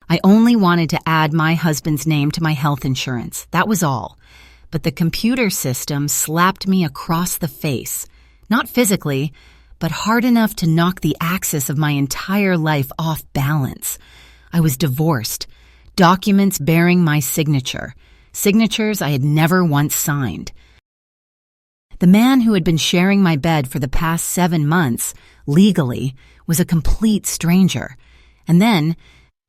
I only wanted to add my husband's name to my health insurance. That was all. But the computer system slapped me across the face. Not physically, but hard enough to knock the axis of my entire life off balance. I was divorced. Documents bearing my signature. Signatures I had never once signed. The man who had been sharing my bed for the past 7 months, legally, was a complete stranger. And then,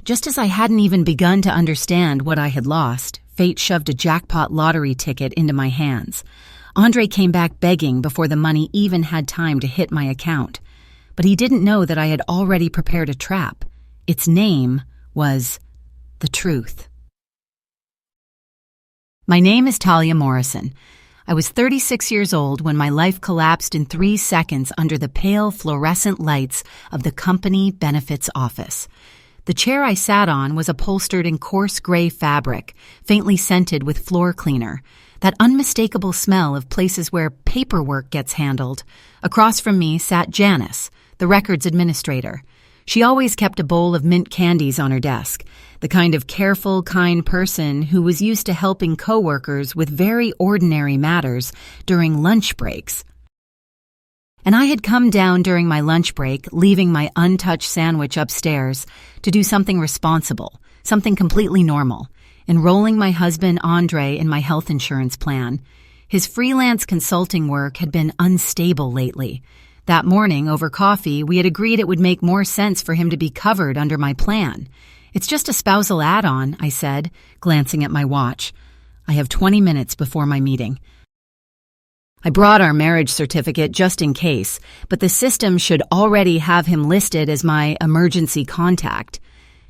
just as I hadn't even begun to understand what I had lost, fate shoved a jackpot lottery ticket into my hands. Andre came back begging before the money even had time to hit my account. But he didn't know that I had already prepared a trap. Its name was the truth. My name is Talia Morrison. I was 36 years old when my life collapsed in 3 seconds under the pale fluorescent lights of the company benefits office. The chair I sat on was upholstered in coarse gray fabric, faintly scented with floor cleaner, that unmistakable smell of places where paperwork gets handled. Across from me sat Janice, the records administrator. She always kept a bowl of mint candies on her desk, the kind of careful, kind person who was used to helping coworkers with very ordinary matters during lunch breaks. And I had come down during my lunch break, leaving my untouched sandwich upstairs, to do something responsible, something completely normal, enrolling my husband Andre in my health insurance plan. His freelance consulting work had been unstable lately. That morning, over coffee, we had agreed it would make more sense for him to be covered under my plan. It's just a spousal add-on, I said, glancing at my watch. I have 20 minutes before my meeting. I brought our marriage certificate just in case, but the system should already have him listed as my emergency contact.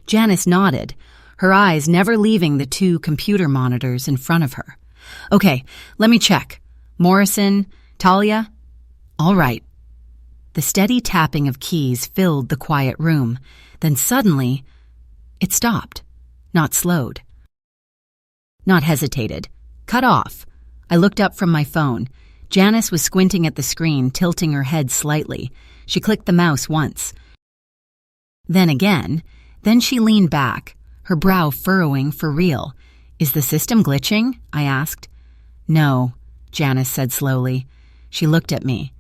Janice nodded, her eyes never leaving the 2 computer monitors in front of her. Okay, let me check. Morrison, Talia? All right. The steady tapping of keys filled the quiet room. Then suddenly, it stopped, not slowed. Not hesitated. Cut off. I looked up from my phone. Janice was squinting at the screen, tilting her head slightly. She clicked the mouse once. Then again. Then she leaned back, her brow furrowing for real. Is the system glitching? I asked. No, Janice said slowly. She looked at me.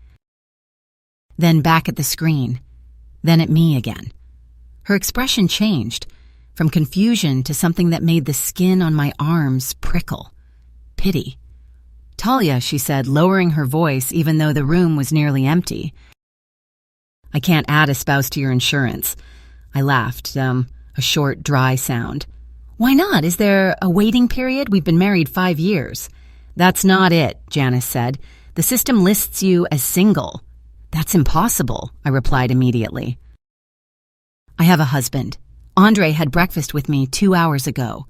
Then back at the screen. Then at me again. Her expression changed, from confusion to something that made the skin on my arms prickle. Pity. Talia, she said, lowering her voice even though the room was nearly empty. I can't add a spouse to your insurance. I laughed, a short, dry sound. Why not? Is there a waiting period? We've been married 5 years. That's not it, Janice said. The system lists you as single. That's impossible, I replied immediately. I have a husband. Andre had breakfast with me 2 hours ago.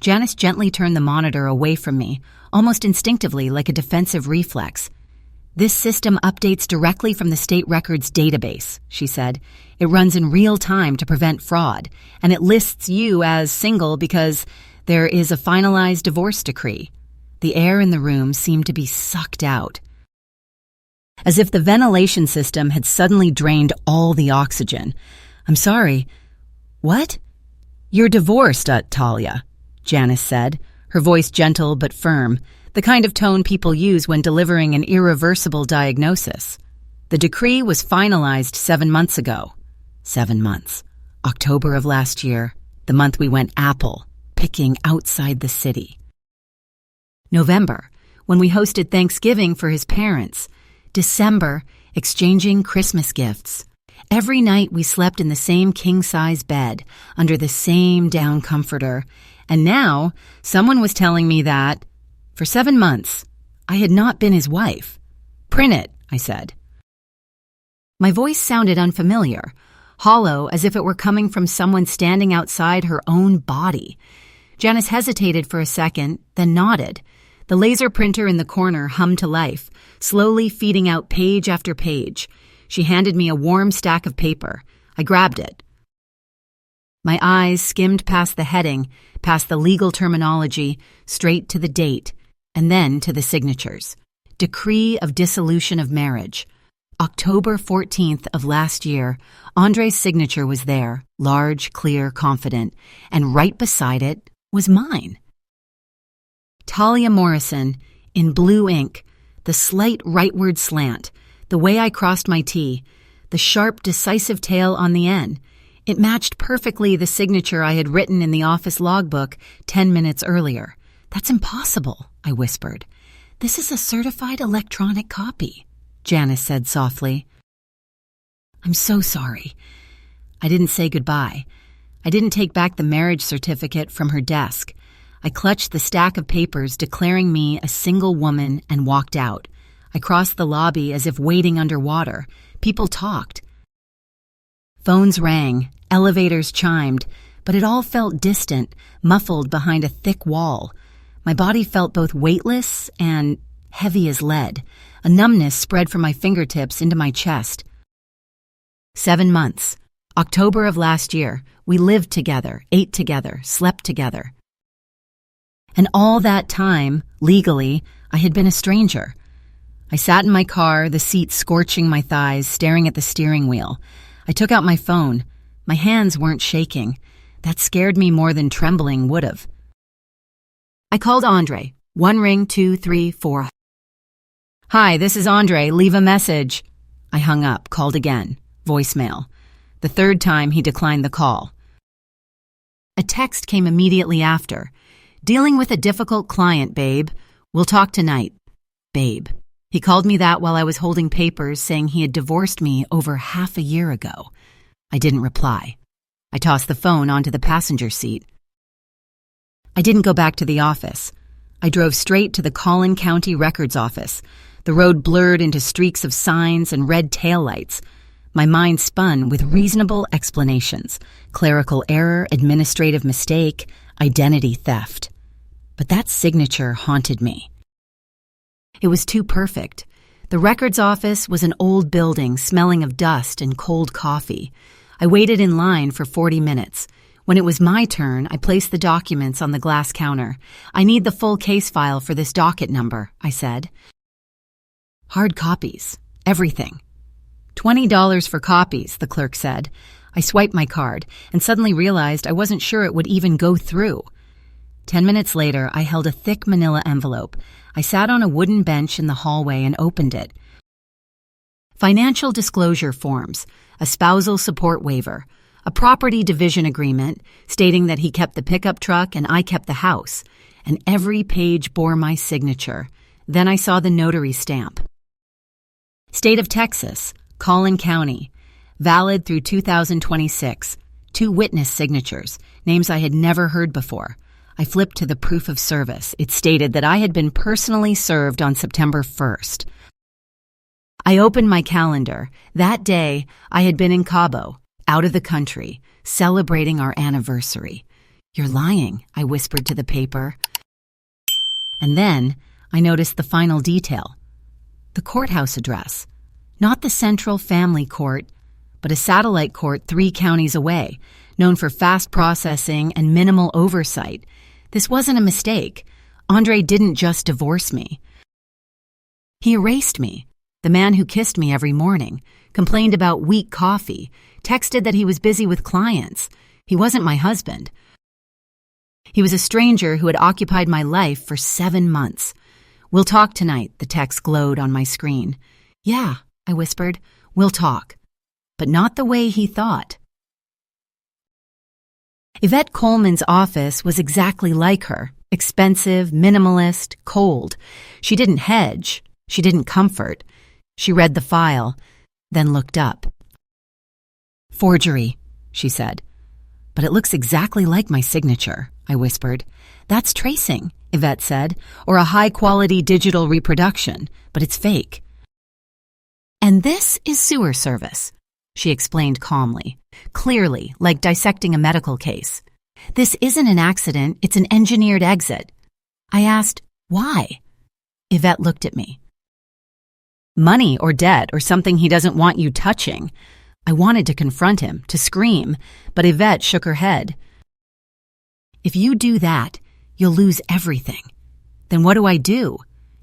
Janice gently turned the monitor away from me, almost instinctively like a defensive reflex. This system updates directly from the state records database, she said. It runs in real time to prevent fraud, and it lists you as single because there is a finalized divorce decree. The air in the room seemed to be sucked out, as if the ventilation system had suddenly drained all the oxygen. I'm sorry. What? You're divorced, Talia, Janice said, her voice gentle but firm, the kind of tone people use when delivering an irreversible diagnosis. The decree was finalized 7 months ago. 7 months. October of last year, the month we went apple, picking outside the city. November, when we hosted Thanksgiving for his parents. December, exchanging Christmas gifts. Every night we slept in the same king-size bed, under the same down comforter. And now, someone was telling me that, for 7 months, I had not been his wife. Print it, I said. My voice sounded unfamiliar, hollow as if it were coming from someone standing outside her own body. Janice hesitated for a second, then nodded. The laser printer in the corner hummed to life, slowly feeding out page after page. She handed me a warm stack of paper. I grabbed it. My eyes skimmed past the heading, past the legal terminology, straight to the date, and then to the signatures. Decree of dissolution of marriage. October 14th of last year, Andre's signature was there, large, clear, confident, and right beside it was mine. Talia Morrison, in blue ink, the slight rightward slant, the way I crossed my T, the sharp, decisive tail on the N. It matched perfectly the signature I had written in the office logbook 10 minutes earlier. "That's impossible," I whispered. "This is a certified electronic copy," Janice said softly. "I'm so sorry." I didn't say goodbye. I didn't take back the marriage certificate from her desk. I clutched the stack of papers declaring me a single woman and walked out. I crossed the lobby as if wading underwater. People talked. Phones rang, elevators chimed, but it all felt distant, muffled behind a thick wall. My body felt both weightless and heavy as lead. A numbness spread from my fingertips into my chest. 7 months. October of last year. We lived together, ate together, slept together. And all that time, legally, I had been a stranger. I sat in my car, the seat scorching my thighs, staring at the steering wheel. I took out my phone. My hands weren't shaking. That scared me more than trembling would have. I called Andre. 1 ring, 2, 3, 4. "Hi, this is Andre. Leave a message." I hung up, called again. Voicemail. The 3rd time, he declined the call. A text came immediately after. "Dealing with a difficult client, babe. We'll talk tonight." Babe. He called me that while I was holding papers saying he had divorced me over half a year ago. I didn't reply. I tossed the phone onto the passenger seat. I didn't go back to the office. I drove straight to the Collin County Records Office. The road blurred into streaks of signs and red taillights. My mind spun with reasonable explanations. Clerical error, administrative mistake, identity theft. But that signature haunted me. It was too perfect. The records office was an old building smelling of dust and cold coffee. I waited in line for 40 minutes. When it was my turn, I placed the documents on the glass counter. "I need the full case file for this docket number," I said. "Hard copies. Everything." $20 for copies, the clerk said. I swiped my card and suddenly realized I wasn't sure it would even go through. 10 minutes later, I held a thick manila envelope. I sat on a wooden bench in the hallway and opened it. Financial disclosure forms, a spousal support waiver, a property division agreement stating that he kept the pickup truck and I kept the house, and every page bore my signature. Then I saw the notary stamp. State of Texas, Collin County, valid through 2026, 2 witness signatures, names I had never heard before. I flipped to the proof of service. It stated that I had been personally served on September 1st. I opened my calendar. That day, I had been in Cabo, out of the country, celebrating our anniversary. "You're lying," I whispered to the paper. And then I noticed the final detail. The courthouse address. Not the Central Family Court, but a satellite court 3 counties away, known for fast processing and minimal oversight. This wasn't a mistake. Andre didn't just divorce me. He erased me. The man who kissed me every morning, complained about weak coffee, texted that he was busy with clients. He wasn't my husband. He was a stranger who had occupied my life for 7 months. "We'll talk tonight," the text glowed on my screen. "Yeah," I whispered, "we'll talk." But not the way he thought. Yvette Coleman's office was exactly like her, expensive, minimalist, cold. She didn't hedge. She didn't comfort. She read the file, then looked up. "Forgery," she said. "But it looks exactly like my signature," I whispered. "That's tracing," Yvette said, "or a high-quality digital reproduction, but it's fake." "And this is sewer service," she explained calmly, clearly, like dissecting a medical case. "This isn't an accident, it's an engineered exit." I asked, "Why?" Yvette looked at me. "Money or debt or something he doesn't want you touching." I wanted to confront him, to scream, but Yvette shook her head. "If you do that, you'll lose everything." "Then what do I do?"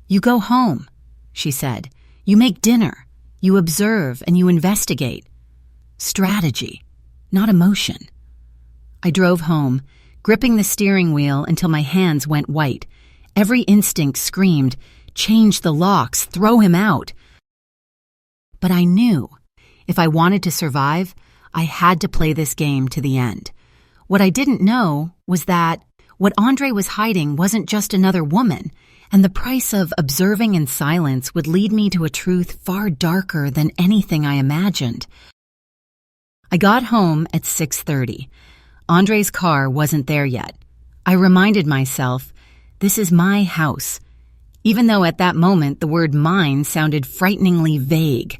"You go home," she said. "You make dinner. You observe and you investigate. Strategy, not emotion. I drove home, gripping the steering wheel until my hands went white. Every instinct screamed, change the locks, throw him out. But I knew, if I wanted to survive, I had to play this game to the end. What I didn't know was that what Andre was hiding wasn't just another woman, and the price of observing in silence would lead me to a truth far darker than anything I imagined. I got home at 6:30. Andre's car wasn't there yet. I reminded myself, this is my house, even though at that moment the word mine sounded frighteningly vague.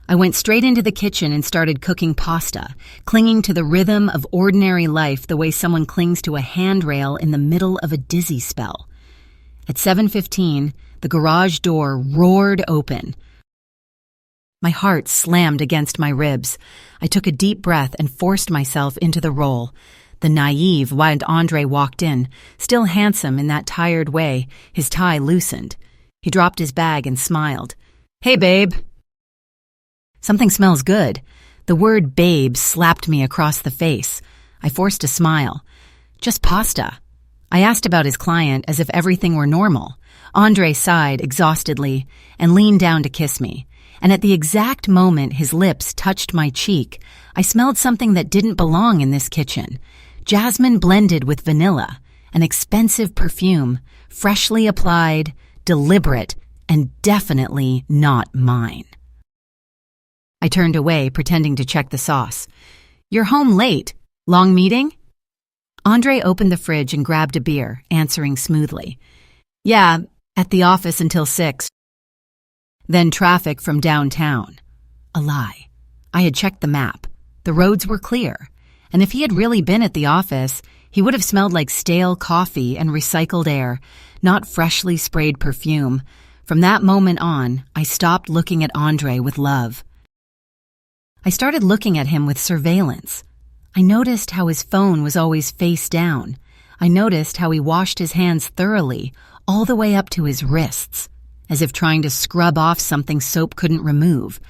I went straight into the kitchen and started cooking pasta, clinging to the rhythm of ordinary life the way someone clings to a handrail in the middle of a dizzy spell. At 7:15, the garage door roared open. My heart slammed against my ribs. I took a deep breath and forced myself into the role. The naive, white Andre walked in, still handsome in that tired way, his tie loosened. He dropped his bag and smiled. "Hey, babe." Something smells good. The word babe slapped me across the face. I forced a smile. Just pasta. I asked about his client as if everything were normal. Andre sighed exhaustedly and leaned down to kiss me. And at the exact moment his lips touched my cheek, I smelled something that didn't belong in this kitchen. Jasmine blended with vanilla, an expensive perfume, freshly applied, deliberate, and definitely not mine. I turned away, pretending to check the sauce. "You're home late. Long meeting?" Andre opened the fridge and grabbed a beer, answering smoothly. "Yeah, at the office until 6. Then traffic from downtown." A lie. I had checked the map. The roads were clear. And if he had really been at the office, he would have smelled like stale coffee and recycled air, not freshly sprayed perfume. From that moment on, I stopped looking at Andre with love. I started looking at him with surveillance. I noticed how his phone was always face down. I noticed how he washed his hands thoroughly, all the way up to his wrists, as if trying to scrub off something soap couldn't remove.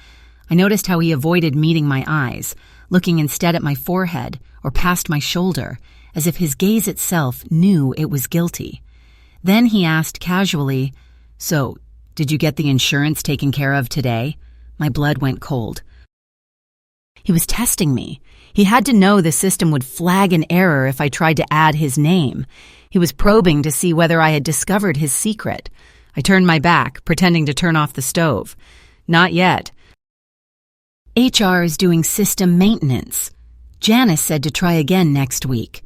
I noticed how he avoided meeting my eyes, looking instead at my forehead or past my shoulder, as if his gaze itself knew it was guilty. Then he asked casually, "So, did you get the insurance taken care of today?" My blood went cold. He was testing me. He had to know the system would flag an error if I tried to add his name. He was probing to see whether I had discovered his secret. I turned my back, pretending to turn off the stove. "Not yet. HR is doing system maintenance. Janice said to try again next week."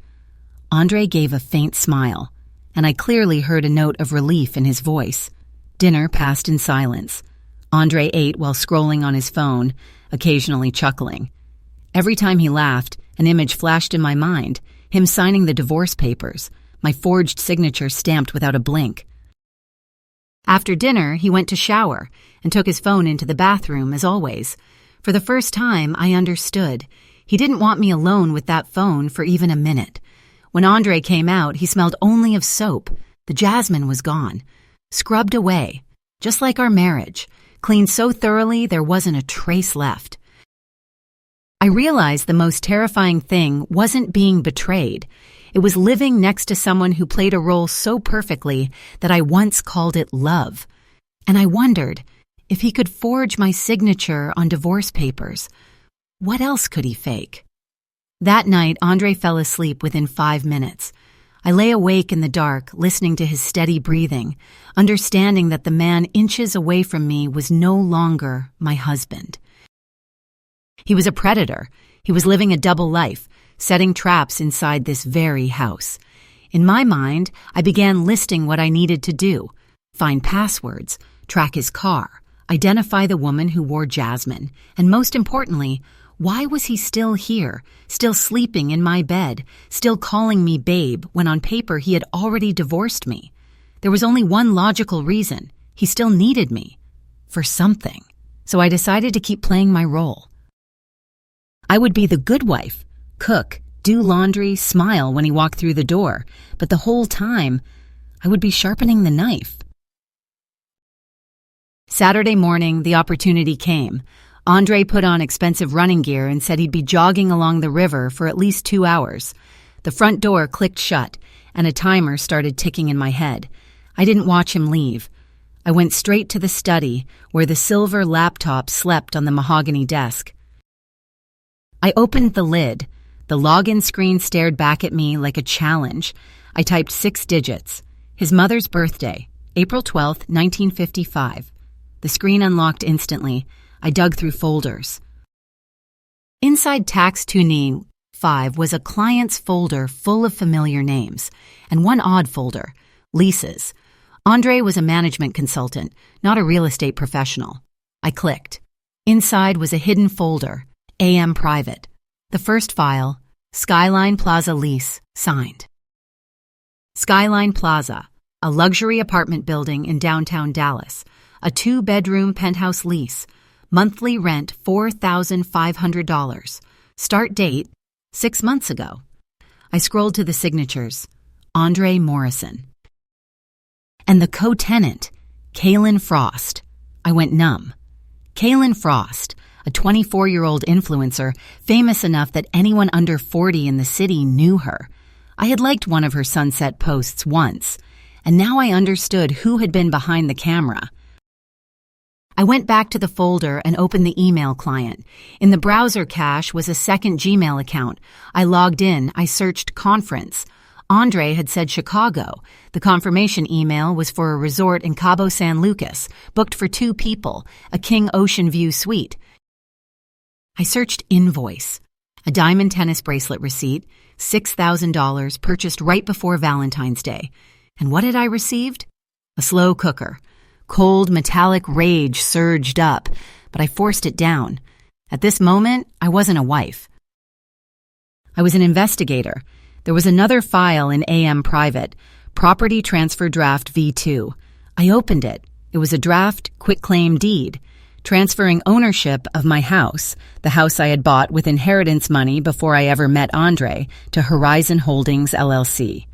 Andre gave a faint smile, and I clearly heard a note of relief in his voice. Dinner passed in silence. Andre ate while scrolling on his phone, occasionally chuckling. Every time he laughed, an image flashed in my mind, him signing the divorce papers, my forged signature stamped without a blink. After dinner, he went to shower and took his phone into the bathroom, as always. For the first time, I understood. He didn't want me alone with that phone for even a minute. When Andre came out, he smelled only of soap. The jasmine was gone, scrubbed away, just like our marriage, cleaned so thoroughly there wasn't a trace left. I realized the most terrifying thing wasn't being betrayed. It was living next to someone who played a role so perfectly that I once called it love. And I wondered, if he could forge my signature on divorce papers, what else could he fake? That night, Andre fell asleep within 5 minutes. I lay awake in the dark, listening to his steady breathing, understanding that the man inches away from me was no longer my husband. He was a predator. He was living a double life, setting traps inside this very house. In my mind, I began listing what I needed to do: find passwords, track his car, identify the woman who wore jasmine, and most importantly, why was he still here, still sleeping in my bed, still calling me babe when on paper he had already divorced me? There was only one logical reason. He still needed me. For something. So I decided to keep playing my role. I would be the good wife, cook, do laundry, smile when he walked through the door, but the whole time, I would be sharpening the knife. Saturday morning, the opportunity came. Andre put on expensive running gear and said he'd be jogging along the river for at least 2 hours. The front door clicked shut, and a timer started ticking in my head. I didn't watch him leave. I went straight to the study, where the silver laptop slept on the mahogany desk. I opened the lid. The login screen stared back at me like a challenge. I typed 6 digits. His mother's birthday, April 12th, 1955. The screen unlocked instantly. I dug through folders. Inside Tax 295 was a client's folder full of familiar names, and one odd folder, leases. Andre was a management consultant, not a real estate professional. I clicked. Inside was a hidden folder, AM Private. The first file, Skyline Plaza lease, signed. Skyline Plaza, a luxury apartment building in downtown Dallas, a 2-bedroom penthouse lease, monthly rent $4,500, start date 6 months ago. I scrolled to the signatures, Andre Morrison. And the co-tenant, Kaylin Frost. I went numb. Kaylin Frost, a 24-year-old influencer, famous enough that anyone under 40 in the city knew her. I had liked one of her sunset posts once, and now I understood who had been behind the camera. I went back to the folder and opened the email client. In the browser cache was a second Gmail account. I logged in. I searched conference. Andre had said Chicago. The confirmation email was for a resort in Cabo San Lucas, booked for 2 people, a King Ocean View suite. I searched invoice. A diamond tennis bracelet receipt, $6,000, purchased right before Valentine's Day. And what had I received? A slow cooker. Cold, metallic rage surged up, but I forced it down. At this moment, I wasn't a wife. I was an investigator. There was another file in AM Private, Property Transfer Draft V2. I opened it. It was a draft quitclaim deed, transferring ownership of my house, the house I had bought with inheritance money before I ever met Andre, to Horizon Holdings, LLC.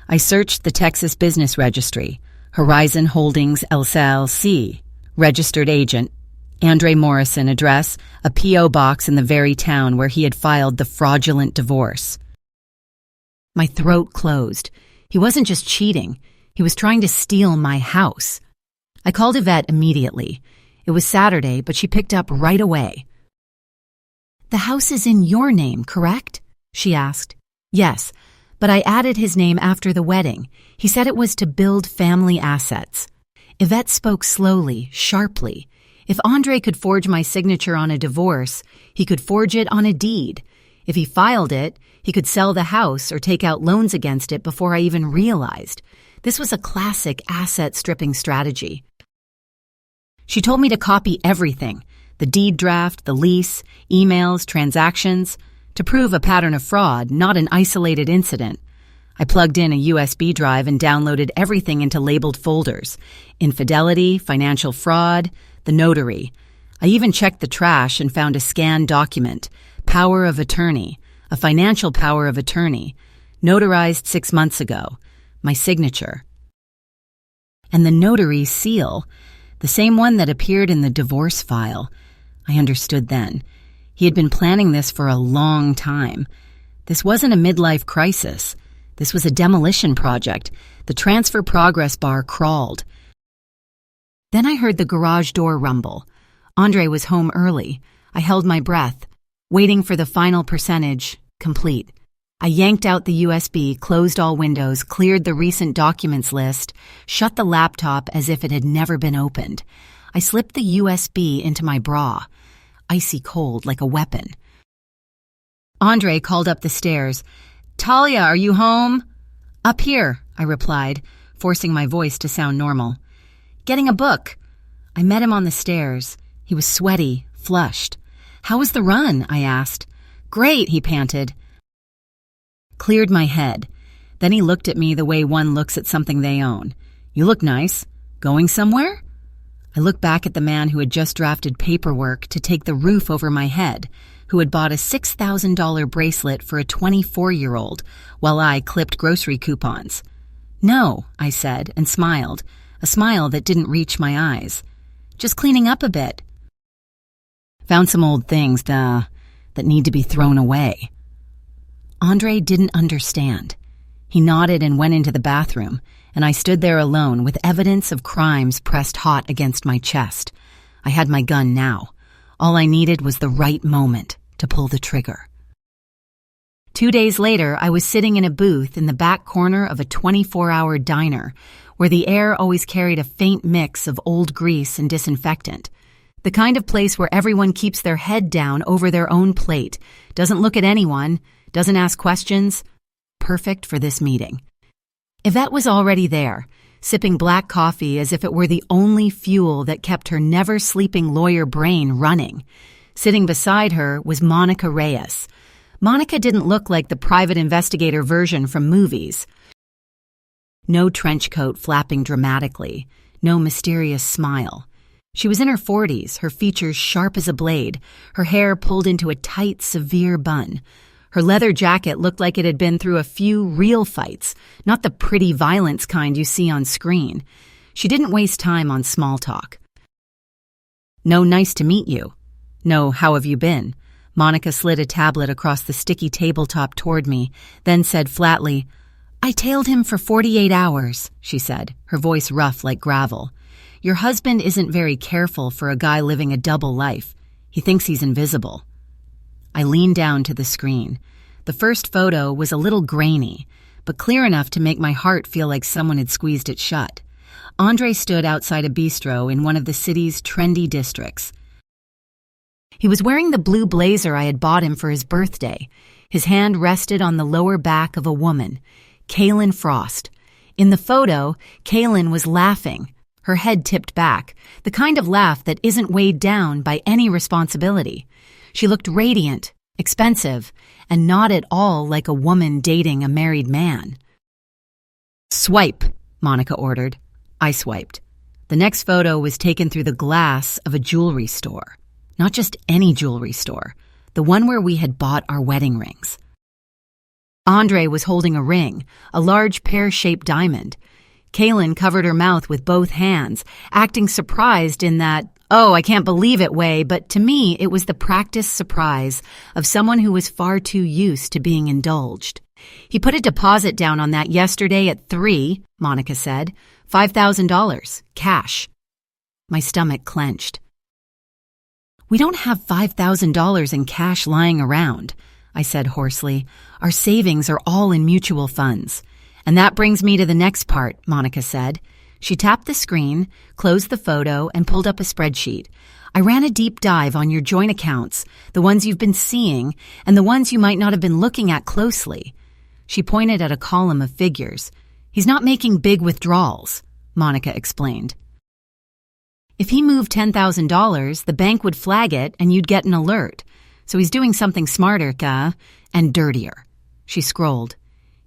I searched the Texas Business Registry. Horizon Holdings, LLC, registered agent, Andre Morrison address, a P.O. box in the very town where he had filed the fraudulent divorce. My throat closed. He wasn't just cheating. He was trying to steal my house. I called Yvette immediately. It was Saturday, but she picked up right away. "The house is in your name, correct?" she asked. "Yes, but I added his name after the wedding. He said it was to build family assets." Yvette spoke slowly, sharply. If Andre could forge my signature on a divorce, he could forge it on a deed. If he filed it, he could sell the house or take out loans against it before I even realized. This was a classic asset-stripping strategy. She told me to copy everything, the deed draft, the lease, emails, transactions, to prove a pattern of fraud, not an isolated incident. I plugged in a USB drive and downloaded everything into labeled folders: infidelity, financial fraud, the notary. I even checked the trash and found a scanned document, power of attorney, a financial power of attorney, notarized 6 months ago, my signature. And the notary's seal, the same one that appeared in the divorce file. I understood then. He had been planning this for a long time. This wasn't a midlife crisis. This was a demolition project. The transfer progress bar crawled. Then I heard the garage door rumble. Andre was home early. I held my breath, waiting for the final percentage, complete. I yanked out the USB, closed all windows, cleared the recent documents list, shut the laptop as if it had never been opened. I slipped the USB into my bra, icy cold like a weapon. Andre called up the stairs. "Talia, are you home?" "Up here," I replied, forcing my voice to sound normal. "Getting a book." I met him on the stairs. He was sweaty, flushed. "How was the run?" I asked. "Great," he panted. Cleared my head. Then he looked at me the way one looks at something they own. "You look nice. Going somewhere?" I looked back at the man who had just drafted paperwork to take the roof over my head, who had bought a $6,000 bracelet for a 24-year-old while I clipped grocery coupons. "No," I said and smiled, a smile that didn't reach my eyes. Just cleaning up a bit. Found some old things, that need to be thrown away. Andre didn't understand. He nodded and went into the bathroom, and I stood there alone with evidence of crimes pressed hot against my chest. I had my gun now. All I needed was the right moment to pull the trigger. 2 days later, I was sitting in a booth in the back corner of a 24-hour diner where the air always carried a faint mix of old grease and disinfectant. The kind of place where everyone keeps their head down over their own plate, doesn't look at anyone, doesn't ask questions. Perfect for this meeting. Yvette was already there, sipping black coffee as if it were the only fuel that kept her never-sleeping lawyer brain running. Sitting beside her was Monica Reyes. Monica didn't look like the private investigator version from movies. No trench coat flapping dramatically, no mysterious smile. She was in her 40s, her features sharp as a blade, her hair pulled into a tight, severe bun. Her leather jacket looked like it had been through a few real fights, not the pretty violence kind you see on screen. She didn't waste time on small talk. "No, nice to meet you." "No, how have you been?" Monica slid a tablet across the sticky tabletop toward me, then said flatly, "I tailed him for 48 hours, she said, her voice rough like gravel. "Your husband isn't very careful for a guy living a double life. He thinks he's invisible." I leaned down to the screen. The first photo was a little grainy, but clear enough to make my heart feel like someone had squeezed it shut. Andre stood outside a bistro in one of the city's trendy districts. He was wearing the blue blazer I had bought him for his birthday. His hand rested on the lower back of a woman, Kaylin Frost. In the photo, Kaylin was laughing, her head tipped back, the kind of laugh that isn't weighed down by any responsibility. She looked radiant, expensive, and not at all like a woman dating a married man. "Swipe," Monica ordered. I swiped. The next photo was taken through the glass of a jewelry store. Not just any jewelry store, the one where we had bought our wedding rings. Andre was holding a ring, a large pear-shaped diamond. Kaylin covered her mouth with both hands, acting surprised in that, "Oh, I can't believe it" way, but to me it was the practiced surprise of someone who was far too used to being indulged. "He put a deposit down on that yesterday at 3, Monica said. $5,000, cash." My stomach clenched. "We don't have $5,000 in cash lying around," I said hoarsely. "Our savings are all in mutual funds." "And that brings me to the next part," Monica said. She tapped the screen, closed the photo, and pulled up a spreadsheet. "I ran a deep dive on your joint accounts, the ones you've been seeing, and the ones you might not have been looking at closely." She pointed at a column of figures. "He's not making big withdrawals," Monica explained. "If he moved $10,000, the bank would flag it and you'd get an alert. So he's doing something smarter, and dirtier." She scrolled.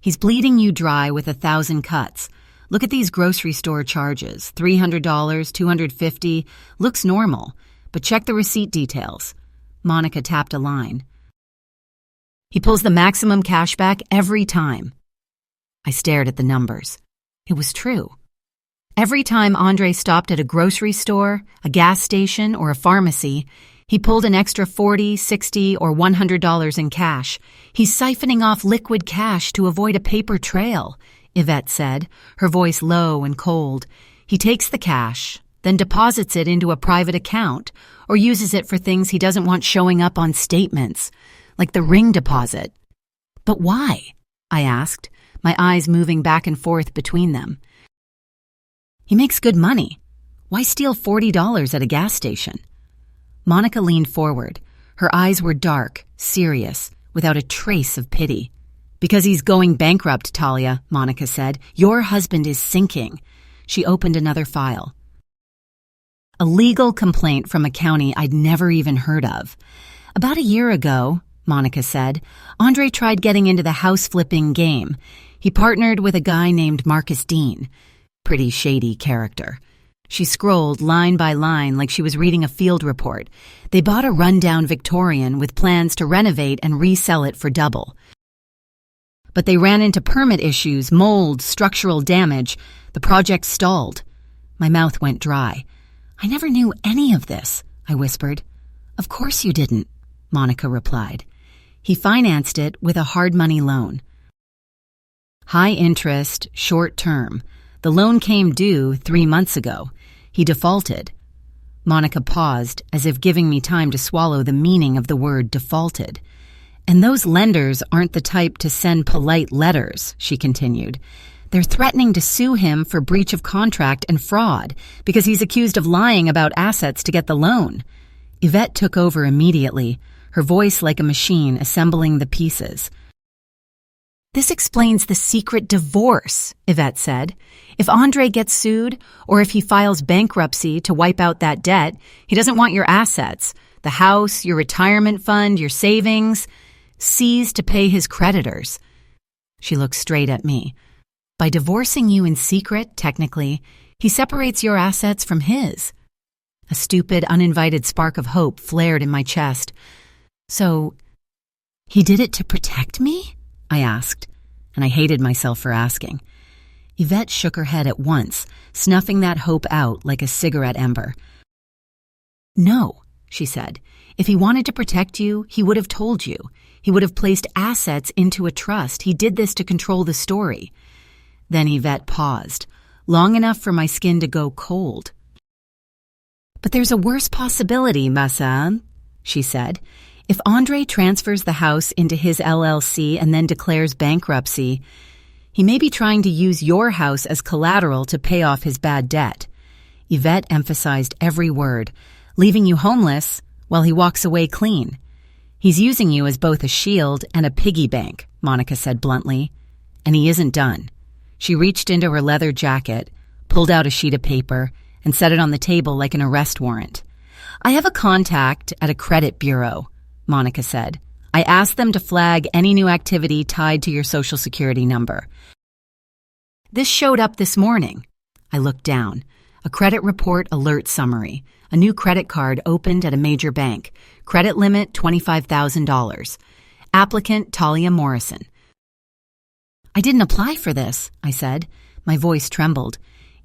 "He's bleeding you dry with 1,000 cuts. Look at these grocery store charges, $300, $250, looks normal, but check the receipt details." Monica tapped a line. "He pulls the maximum cash back every time." I stared at the numbers. It was true. Every time Andre stopped at a grocery store, a gas station, or a pharmacy, he pulled an extra $40, $60, or $100 in cash. "He's siphoning off liquid cash to avoid a paper trail," Yvette said, her voice low and cold. "He takes the cash, then deposits it into a private account, or uses it for things he doesn't want showing up on statements, like the ring deposit." "But why?" I asked, my eyes moving back and forth between them. "He makes good money. Why steal $40 at a gas station?" Monica leaned forward. Her eyes were dark, serious, without a trace of pity. "Because he's going bankrupt, Talia," Monica said. "Your husband is sinking." She opened another file. A legal complaint from a county I'd never even heard of. "About a year ago," Monica said, "Andre tried getting into the house-flipping game. He partnered with a guy named Marcus Dean. Pretty shady character." She scrolled line by line like she was reading a field report. "They bought a rundown Victorian with plans to renovate and resell it for double. But they ran into permit issues, mold, structural damage. The project stalled." My mouth went dry. I never knew any of this, I whispered. Of course you didn't, Monica replied. He financed it with a hard money loan. High interest, short term. The loan came due 3 months ago. He defaulted. Monica paused, as if giving me time to swallow the meaning of the word defaulted. And those lenders aren't the type to send polite letters, she continued. They're threatening to sue him for breach of contract and fraud because he's accused of lying about assets to get the loan. Yvette took over immediately, her voice like a machine assembling the pieces. This explains the secret divorce, Yvette said. If Andre gets sued, or if he files bankruptcy to wipe out that debt, he doesn't want your assets, the house, your retirement fund, your savings, seized to pay his creditors. She looked straight at me. By divorcing you in secret, technically, he separates your assets from his. A stupid, uninvited spark of hope flared in my chest. So, he did it to protect me? I asked, and I hated myself for asking. Yvette shook her head at once, snuffing that hope out like a cigarette ember. No, she said. If he wanted to protect you, he would have told you. He would have placed assets into a trust. He did this to control the story. Then Yvette paused, long enough for my skin to go cold. But there's a worse possibility, Massa, she said. If Andre transfers the house into his LLC and then declares bankruptcy, he may be trying to use your house as collateral to pay off his bad debt. Yvette emphasized every word, leaving you homeless while he walks away clean. He's using you as both a shield and a piggy bank, Monica said bluntly. And he isn't done. She reached into her leather jacket, pulled out a sheet of paper, and set it on the table like an arrest warrant. I have a contact at a credit bureau, Monica said. I asked them to flag any new activity tied to your Social Security number. This showed up this morning. I looked down. A credit report alert summary. A new credit card opened at a major bank. Credit limit $25,000. Applicant Talia Morrison. I didn't apply for this, I said. My voice trembled.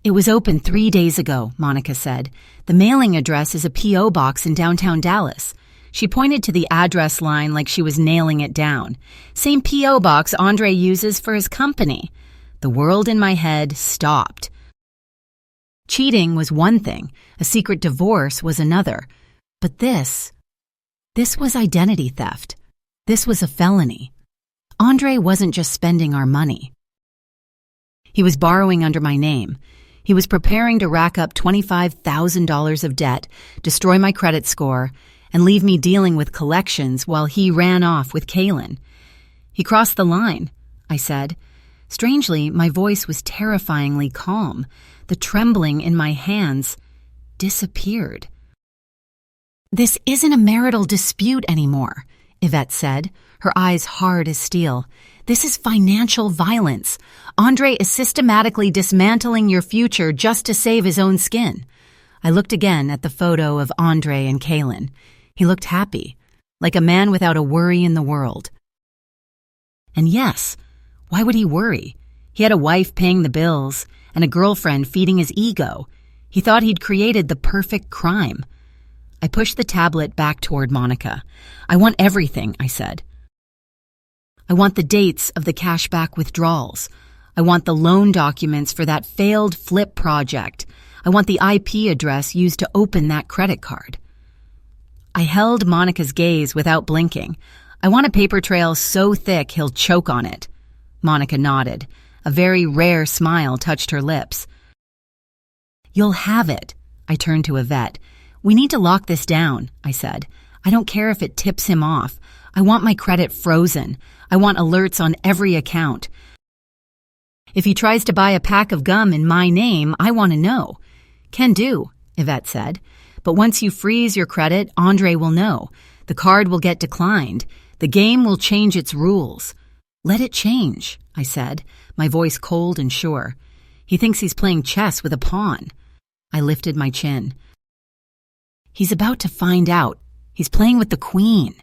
It was open 3 days ago, Monica said. The mailing address is a P.O. box in downtown Dallas. She pointed to the address line like she was nailing it down. Same P.O. box Andre uses for his company. The world in my head stopped. Cheating was one thing. A secret divorce was another. But this was identity theft. This was a felony. Andre wasn't just spending our money. He was borrowing under my name. He was preparing to rack up $25,000 of debt, destroy my credit score, and leave me dealing with collections while he ran off with Kaylin. He crossed the line, I said. Strangely, my voice was terrifyingly calm. The trembling in my hands disappeared. This isn't a marital dispute anymore, Yvette said, her eyes hard as steel. This is financial violence. Andre is systematically dismantling your future just to save his own skin. I looked again at the photo of Andre and Kaylin. He looked happy, like a man without a worry in the world. And yes, why would he worry? He had a wife paying the bills and a girlfriend feeding his ego. He thought he'd created the perfect crime. I pushed the tablet back toward Monica. I want everything, I said. I want the dates of the cashback withdrawals. I want the loan documents for that failed flip project. I want the IP address used to open that credit card. I held Monica's gaze without blinking. I want a paper trail so thick he'll choke on it. Monica nodded. A very rare smile touched her lips. You'll have it. I turned to Yvette. We need to lock this down, I said. I don't care if it tips him off. I want my credit frozen. I want alerts on every account. If he tries to buy a pack of gum in my name, I want to know. Can do, Yvette said. But once you freeze your credit, Andre will know. The card will get declined. The game will change its rules. Let it change, I said, my voice cold and sure. He thinks he's playing chess with a pawn. I lifted my chin. He's about to find out. He's playing with the queen.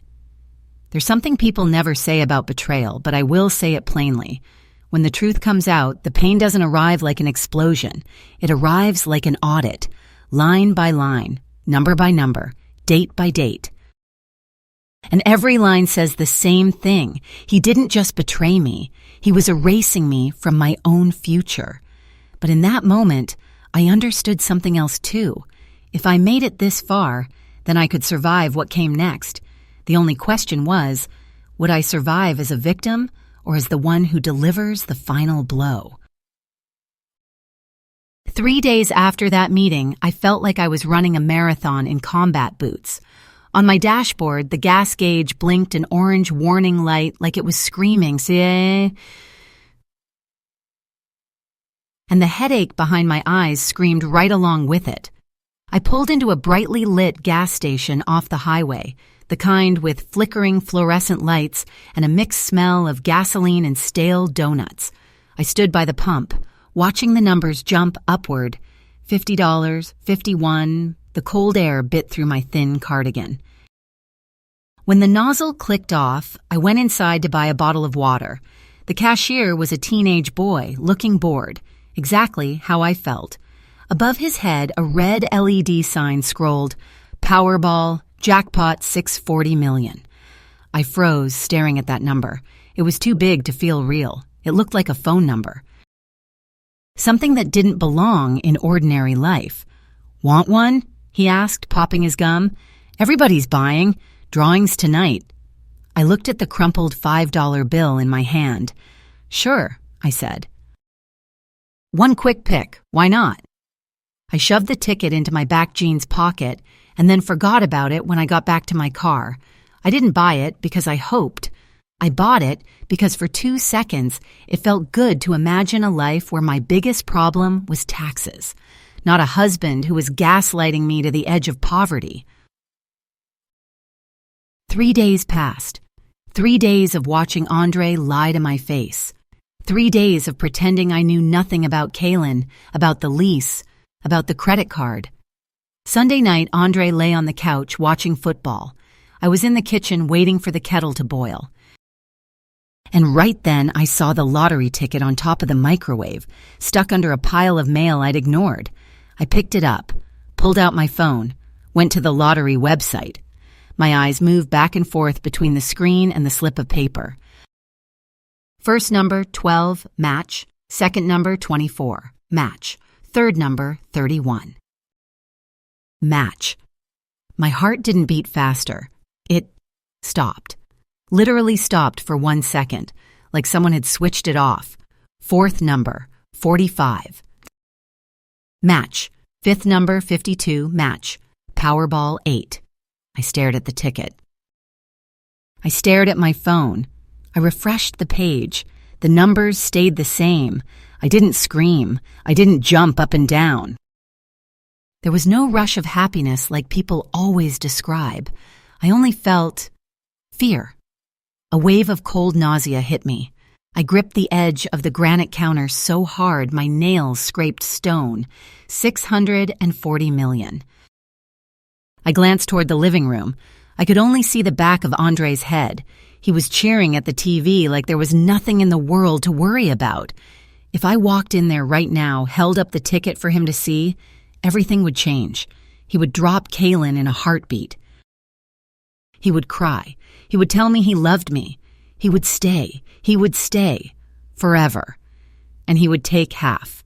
There's something people never say about betrayal, but I will say it plainly. When the truth comes out, the pain doesn't arrive like an explosion. It arrives like an audit, line by line, number by number, date by date. And every line says the same thing. He didn't just betray me. He was erasing me from my own future. But in that moment, I understood something else too. If I made it this far, then I could survive what came next. The only question was, would I survive as a victim or as the one who delivers the final blow? 3 days after that meeting, I felt like I was running a marathon in combat boots. On my dashboard, the gas gauge blinked an orange warning light like it was screaming, "See?" And the headache behind my eyes screamed right along with it. I pulled into a brightly lit gas station off the highway, the kind with flickering fluorescent lights and a mixed smell of gasoline and stale donuts. I stood by the pump, watching the numbers jump upward. $50, $51, the cold air bit through my thin cardigan. When the nozzle clicked off, I went inside to buy a bottle of water. The cashier was a teenage boy, looking bored, exactly how I felt. Above his head, a red LED sign scrolled, "Powerball, Jackpot 640 million." I froze, staring at that number. It was too big to feel real. It looked like a phone number. Something that didn't belong in ordinary life. "Want one?" he asked, popping his gum. "Everybody's buying. Drawings tonight." I looked at the crumpled $5 bill in my hand. "Sure," I said. "One quick pick, why not?" I shoved the ticket into my back jeans pocket and then forgot about it when I got back to my car. I didn't buy it because I hoped. I bought it because for 2 seconds it felt good to imagine a life where my biggest problem was taxes, not a husband who was gaslighting me to the edge of poverty. 3 days passed. 3 days of watching Andre lie to my face. 3 days of pretending I knew nothing about Kaylin, about the lease, about the credit card. Sunday night, Andre lay on the couch watching football. I was in the kitchen waiting for the kettle to boil. And right then, I saw the lottery ticket on top of the microwave, stuck under a pile of mail I'd ignored. I picked it up, pulled out my phone, went to the lottery website. My eyes moved back and forth between the screen and the slip of paper. First number, 12, match. Second number, 24, match. Third number, 31. Match. My heart didn't beat faster. It stopped. Literally stopped for 1 second, like someone had switched it off. Fourth number, 45. Match. Fifth number, 52, match. Powerball 8. I stared at the ticket. I stared at my phone. I refreshed the page. The numbers stayed the same. I didn't scream. I didn't jump up and down. There was no rush of happiness like people always describe. I only felt fear. A wave of cold nausea hit me. I gripped the edge of the granite counter so hard my nails scraped stone. 640 million. I glanced toward the living room. I could only see the back of Andre's head. He was cheering at the TV like there was nothing in the world to worry about. If I walked in there right now, held up the ticket for him to see, everything would change. He would drop Kaylin in a heartbeat. He would cry. He would tell me he loved me. He would stay. He would stay. Forever. And he would take half.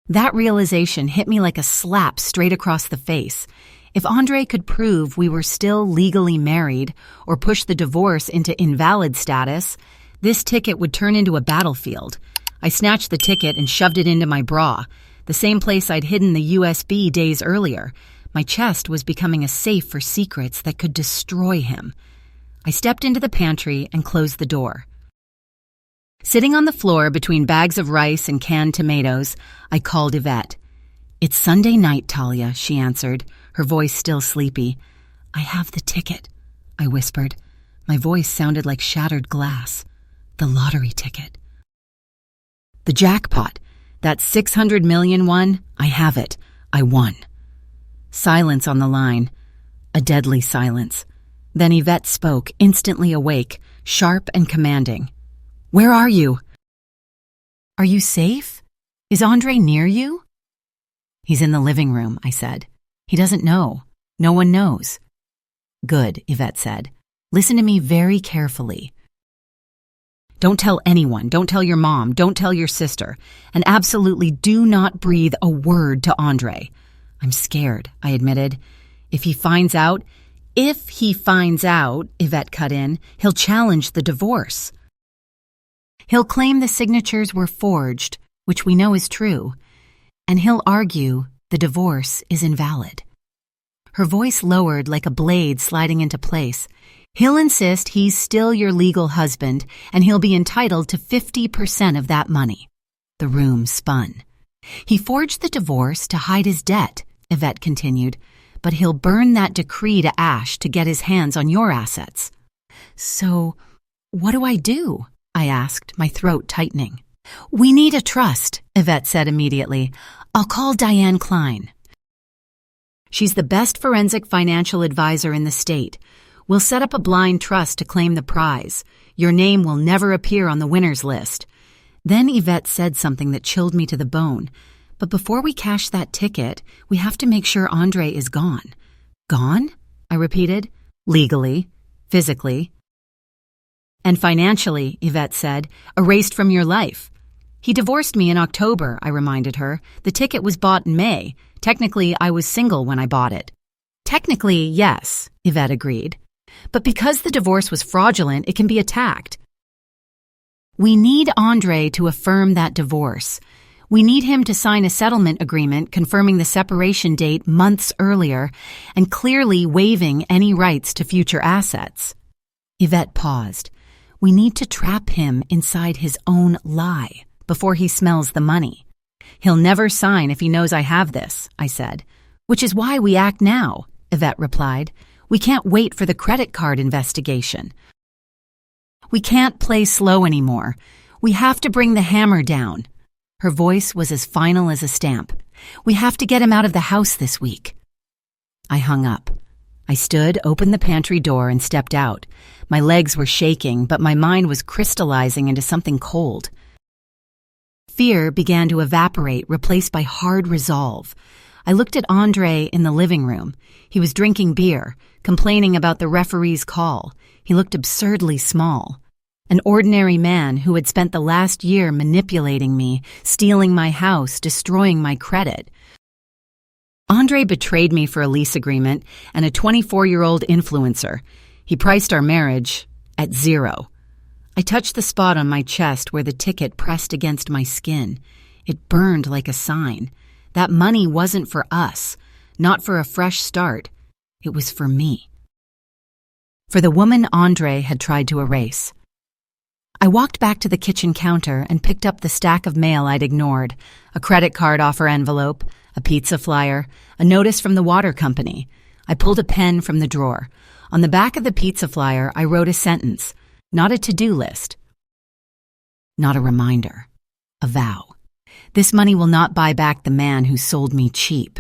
That realization hit me like a slap straight across the face. If Andre could prove we were still legally married or push the divorce into invalid status, this ticket would turn into a battlefield. I snatched the ticket and shoved it into my bra, the same place I'd hidden the USB days earlier. My chest was becoming a safe for secrets that could destroy him. I stepped into the pantry and closed the door. Sitting on the floor between bags of rice and canned tomatoes, I called Yvette. "It's Sunday night, Talia," she answered, her voice still sleepy. "I have the ticket," I whispered. My voice sounded like shattered glass. "The lottery ticket." "The jackpot. That 600 million one, I have it. I won." Silence on the line. A deadly silence. Then Yvette spoke, instantly awake, sharp and commanding. "Where are you?" "Are you safe? Is Andre near you?" He's in the living room, I said. He doesn't know. No one knows. Good, Yvette said. Listen to me very carefully. Don't tell anyone. Don't tell your mom. Don't tell your sister. And absolutely do not breathe a word to Andre. I'm scared, I admitted. If he finds out, Yvette cut in, he'll challenge the divorce. He'll claim the signatures were forged, which we know is true, and he'll argue the divorce is invalid. Her voice lowered like a blade sliding into place. He'll insist he's still your legal husband, and he'll be entitled to 50% of that money. The room spun. He forged the divorce to hide his debt, Yvette continued, but he'll burn that decree to ash to get his hands on your assets. So, what do I do? I asked, my throat tightening. We need a trust, Yvette said immediately. I'll call Diane Klein. She's the best forensic financial advisor in the state. We'll set up a blind trust to claim the prize. Your name will never appear on the winner's list. Then Yvette said something that chilled me to the bone. But before we cash that ticket, we have to make sure Andre is gone. Gone? I repeated. Legally. Physically. And financially, Yvette said, erased from your life. He divorced me in October, I reminded her. The ticket was bought in May. Technically, I was single when I bought it. Technically, yes, Yvette agreed. But because the divorce was fraudulent, it can be attacked. We need Andre to affirm that divorce. We need him to sign a settlement agreement confirming the separation date months earlier and clearly waiving any rights to future assets. Yvette paused. We need to trap him inside his own lie before he smells the money. He'll never sign if he knows I have this, I said. Which is why we act now, Yvette replied. We can't wait for the credit card investigation. We can't play slow anymore. We have to bring the hammer down. Her voice was as final as a stamp. We have to get him out of the house this week. I hung up. I stood, opened the pantry door, and stepped out. My legs were shaking, but my mind was crystallizing into something cold. Fear began to evaporate, replaced by hard resolve. I looked at Andre in the living room. He was drinking beer, complaining about the referee's call. He looked absurdly small. An ordinary man who had spent the last year manipulating me, stealing my house, destroying my credit. Andre betrayed me for a lease agreement and a 24-year-old influencer. He priced our marriage at 0. I touched the spot on my chest where the ticket pressed against my skin. It burned like a sign. That money wasn't for us, not for a fresh start. It was for me. For the woman Andre had tried to erase. I walked back to the kitchen counter and picked up the stack of mail I'd ignored, a credit card offer envelope, a pizza flyer, a notice from the water company. I pulled a pen from the drawer. On the back of the pizza flyer, I wrote a sentence, not a to-do list. Not a reminder. A vow. This money will not buy back the man who sold me cheap.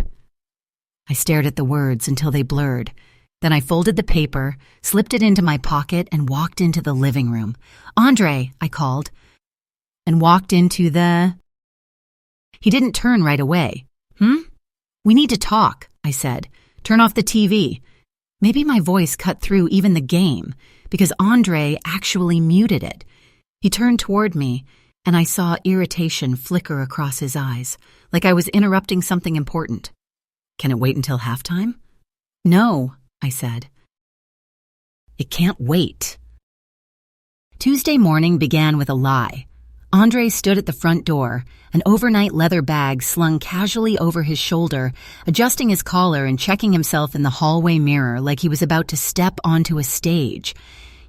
I stared at the words until they blurred. Then I folded the paper, slipped it into my pocket, and walked into the living room. Andre, I called, and walked into the... He didn't turn right away. We need to talk, I said. Turn off the TV. Maybe my voice cut through even the game, because Andre actually muted it. He turned toward me, and I saw irritation flicker across his eyes, like I was interrupting something important. Can it wait until halftime? No, I said. It can't wait. Tuesday morning began with a lie. Andre stood at the front door, an overnight leather bag slung casually over his shoulder, adjusting his collar and checking himself in the hallway mirror like he was about to step onto a stage.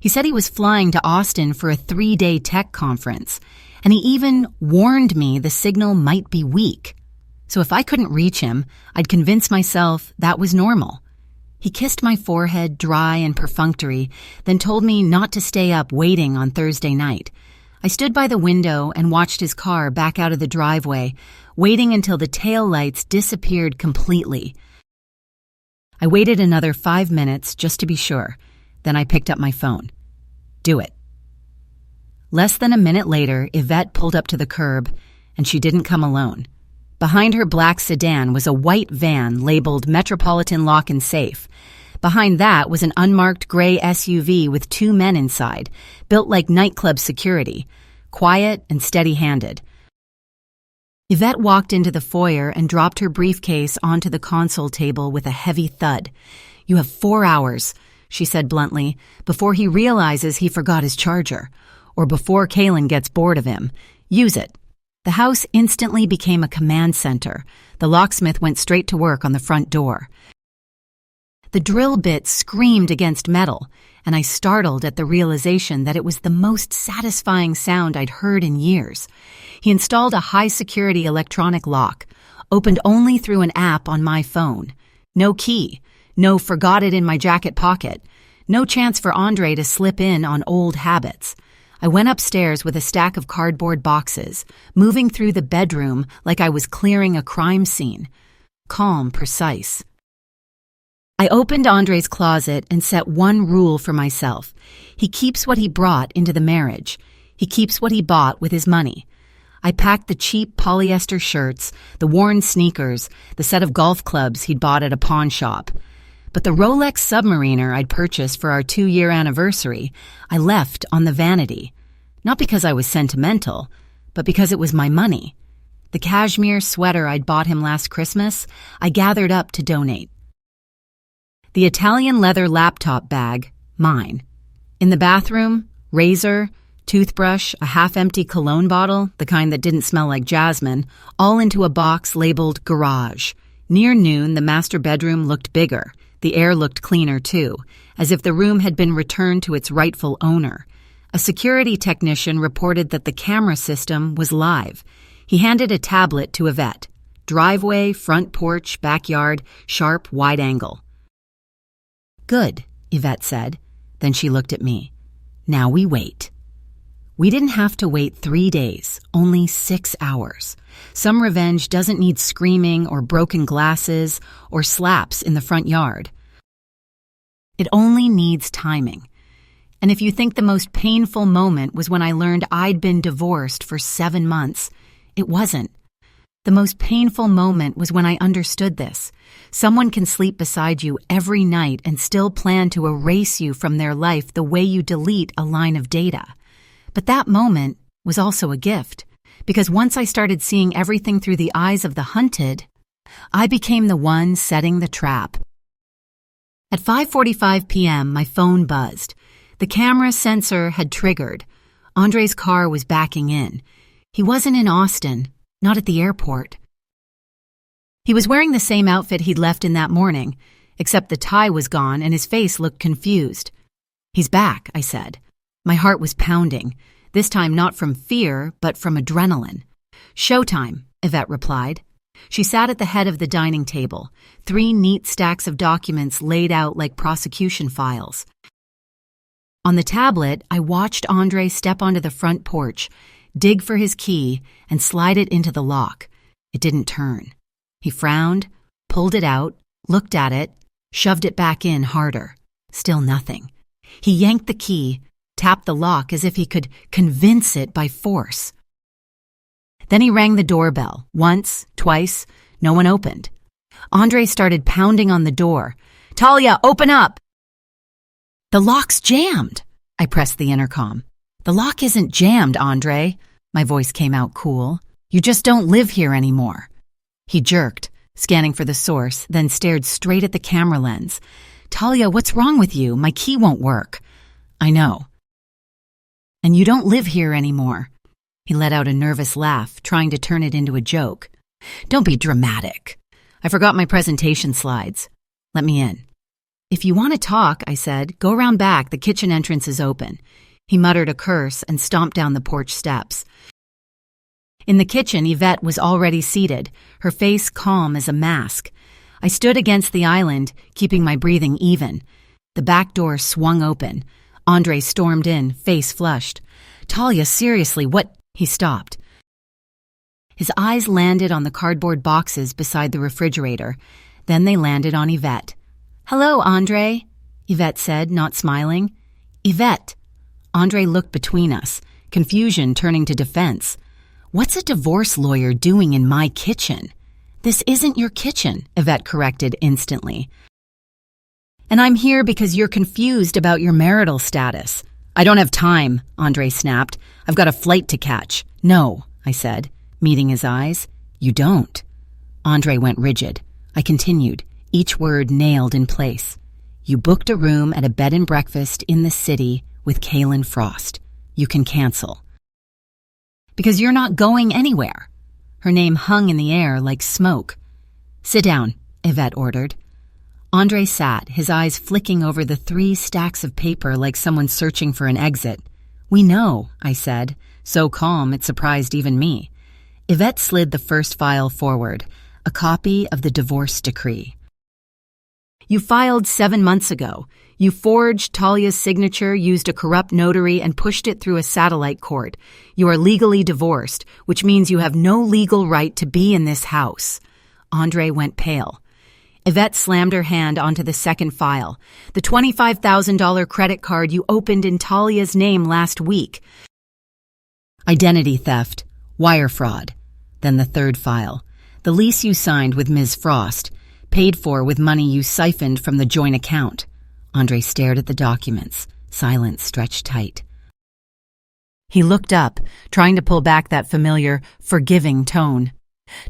He said he was flying to Austin for a 3-day tech conference, and he even warned me the signal might be weak. So if I couldn't reach him, I'd convince myself that was normal. He kissed my forehead dry and perfunctory, then told me not to stay up waiting on Thursday night. I stood by the window and watched his car back out of the driveway, waiting until the taillights disappeared completely. I waited another 5 minutes just to be sure. Then I picked up my phone. Do it. Less than a minute later, Yvette pulled up to the curb, and she didn't come alone. Behind her black sedan was a white van labeled Metropolitan Lock and Safe. Behind that was an unmarked gray SUV with 2 men inside, built like nightclub security, quiet and steady-handed. Yvette walked into the foyer and dropped her briefcase onto the console table with a heavy thud. "You have 4 hours," she said bluntly, "before he realizes he forgot his charger, or before Kaylin gets bored of him. Use it." The house instantly became a command center. The locksmith went straight to work on the front door. The drill bit screamed against metal, and I startled at the realization that it was the most satisfying sound I'd heard in years. He installed a high-security electronic lock, opened only through an app on my phone. No key, no forgot it in my jacket pocket, no chance for Andre to slip in on old habits. I went upstairs with a stack of cardboard boxes, moving through the bedroom like I was clearing a crime scene. Calm, precise. I opened Andre's closet and set one rule for myself. He keeps what he brought into the marriage. He keeps what he bought with his money. I packed the cheap polyester shirts, the worn sneakers, the set of golf clubs he'd bought at a pawn shop. But the Rolex Submariner I'd purchased for our 2-year anniversary, I left on the vanity. Not because I was sentimental, but because it was my money. The cashmere sweater I'd bought him last Christmas, I gathered up to donate. The Italian leather laptop bag, mine. In the bathroom, razor, toothbrush, a half-empty cologne bottle, the kind that didn't smell like jasmine, all into a box labeled garage. Near noon, the master bedroom looked bigger. The air looked cleaner, too, as if the room had been returned to its rightful owner. A security technician reported that the camera system was live. He handed a tablet to Yvette. Driveway, front porch, backyard, sharp, wide angle. "Good," Yvette said. Then she looked at me. "Now we wait." We didn't have to wait 3 days, only 6 hours. Some revenge doesn't need screaming or broken glasses or slaps in the front yard. It only needs timing. And if you think the most painful moment was when I learned I'd been divorced for 7 months, it wasn't. The most painful moment was when I understood this. Someone can sleep beside you every night and still plan to erase you from their life the way you delete a line of data. But that moment was also a gift, because once I started seeing everything through the eyes of the hunted, I became the one setting the trap. At 5:45 p.m., my phone buzzed. The camera sensor had triggered. Andre's car was backing in. He wasn't in Austin, not at the airport. He was wearing the same outfit he'd left in that morning, except the tie was gone and his face looked confused. "He's back," I said. My heart was pounding, this time not from fear, but from adrenaline. "Showtime," Yvette replied. She sat at the head of the dining table, 3 neat stacks of documents laid out like prosecution files. On the tablet, I watched Andre step onto the front porch, dig for his key, and slide it into the lock. It didn't turn. He frowned, pulled it out, looked at it, shoved it back in harder. Still nothing. He yanked the key, tapped the lock as if he could convince it by force. Then he rang the doorbell, once, twice. No one opened. Andre started pounding on the door. "Talia, open up!" "The lock's jammed." I pressed the intercom. "The lock isn't jammed, Andre." My voice came out cool. "You just don't live here anymore." He jerked, scanning for the source, then stared straight at the camera lens. "Talia, what's wrong with you? My key won't work." "I know." "And you don't live here anymore." He let out a nervous laugh, trying to turn it into a joke. "Don't be dramatic. I forgot my presentation slides. Let me in." "If you want to talk," I said, "go around back. The kitchen entrance is open." He muttered a curse and stomped down the porch steps. In the kitchen, Yvette was already seated, her face calm as a mask. I stood against the island, keeping my breathing even. The back door swung open. Andre stormed in, face flushed. "Talia, seriously, what—" He stopped. His eyes landed on the cardboard boxes beside the refrigerator. Then they landed on Yvette. "Hello, Andre," Yvette said, not smiling. "Yvette." Andre looked between us, confusion turning to defense. What's a divorce lawyer doing in my kitchen? This isn't your kitchen, Yvette corrected instantly. And I'm here because you're confused about your marital status. I don't have time, Andre snapped. I've got a flight to catch. No, I said, meeting his eyes. You don't. Andre went rigid. I continued, each word nailed in place. You booked a room at a bed and breakfast in the city with Kaylin Frost. You can cancel. Because you're not going anywhere. Her name hung in the air like smoke. Sit down, Yvette ordered. Andre sat, his eyes flicking over the 3 stacks of paper like someone searching for an exit. We know, I said, so calm it surprised even me. Yvette slid the first file forward, a copy of the divorce decree. You filed 7 months ago. You forged Talia's signature, used a corrupt notary, and pushed it through a satellite court. You are legally divorced, which means you have no legal right to be in this house. Andre went pale. Yvette slammed her hand onto the second file. The $25,000 credit card you opened in Talia's name last week. Identity theft, wire fraud. Then the third file. The lease you signed with Ms. Frost, paid for with money you siphoned from the joint account. Andre stared at the documents, silence stretched tight. He looked up, trying to pull back that familiar, forgiving tone.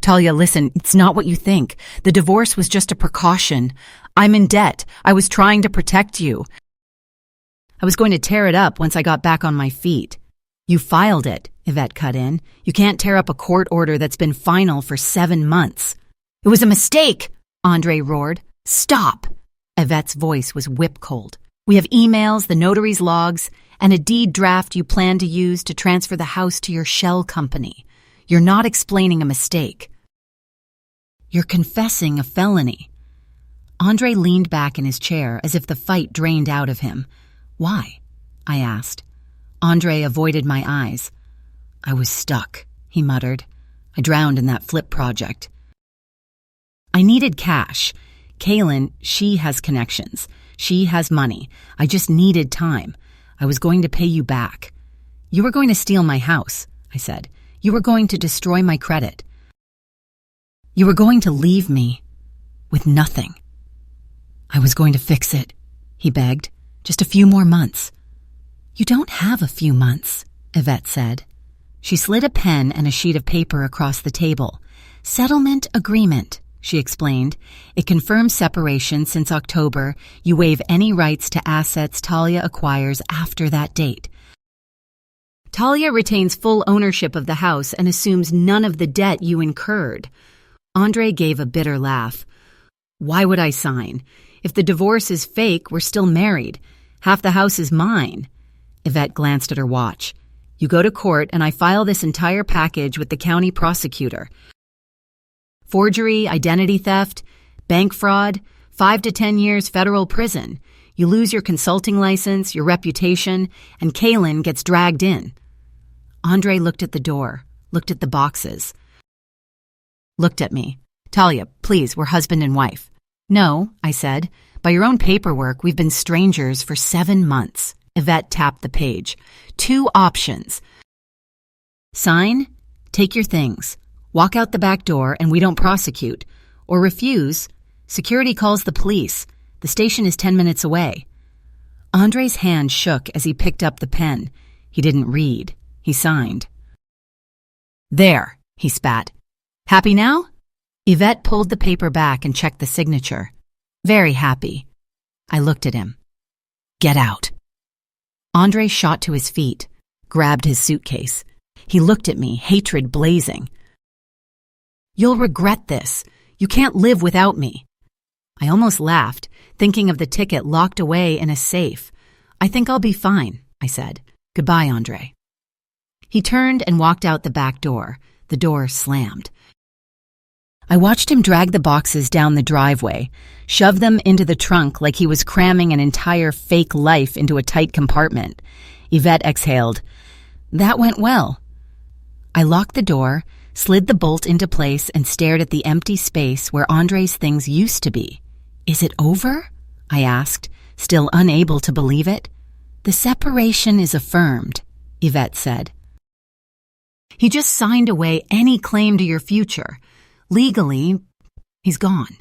Talia, listen, it's not what you think. The divorce was just a precaution. I'm in debt. I was trying to protect you. I was going to tear it up once I got back on my feet. You filed it, Yvette cut in. You can't tear up a court order that's been final for 7 months. It was a mistake, Andre roared. Stop! Yvette's voice was whip-cold. We have emails, the notary's logs, and a deed draft you plan to use to transfer the house to your shell company. You're not explaining a mistake. You're confessing a felony. Andre leaned back in his chair as if the fight drained out of him. Why? I asked. Andre avoided my eyes. I was stuck, he muttered. I drowned in that flip project. I needed cash. Kaylin, she has connections. She has money. I just needed time. I was going to pay you back. You were going to steal my house, I said. You were going to destroy my credit. You were going to leave me with nothing. I was going to fix it, he begged. Just a few more months. You don't have a few months, Yvette said. She slid a pen and a sheet of paper across the table. Settlement agreement, she explained. It confirms separation since October. You waive any rights to assets Talia acquires after that date. Talia retains full ownership of the house and assumes none of the debt you incurred. Andre gave a bitter laugh. Why would I sign? If the divorce is fake, we're still married. Half the house is mine. Yvette glanced at her watch. You go to court and I file this entire package with the county prosecutor. Forgery, identity theft, bank fraud, 5 to 10 years federal prison. You lose your consulting license, your reputation, and Kaylin gets dragged in. Andre looked at the door, looked at the boxes. Looked at me. Talia, please, we're husband and wife. No, I said. By your own paperwork, we've been strangers for 7 months. Yvette tapped the page. 2 options. Sign, take your things, walk out the back door and we don't prosecute. Or refuse, security calls the police. The station is 10 minutes away. Andre's hand shook as he picked up the pen. He didn't read. He signed. There, he spat. Happy now? Yvette pulled the paper back and checked the signature. Very happy. I looked at him. Get out. Andre shot to his feet, grabbed his suitcase. He looked at me, hatred blazing. You'll regret this. You can't live without me. I almost laughed, thinking of the ticket locked away in a safe. I think I'll be fine, I said. Goodbye, Andre. He turned and walked out the back door. The door slammed. I watched him drag the boxes down the driveway, shove them into the trunk like he was cramming an entire fake life into a tight compartment. Yvette exhaled. That went well. I locked the door, slid the bolt into place, and stared at the empty space where Andre's things used to be. Is it over? I asked, still unable to believe it. The separation is affirmed, Yvette said. He just signed away any claim to your future. Legally, he's gone.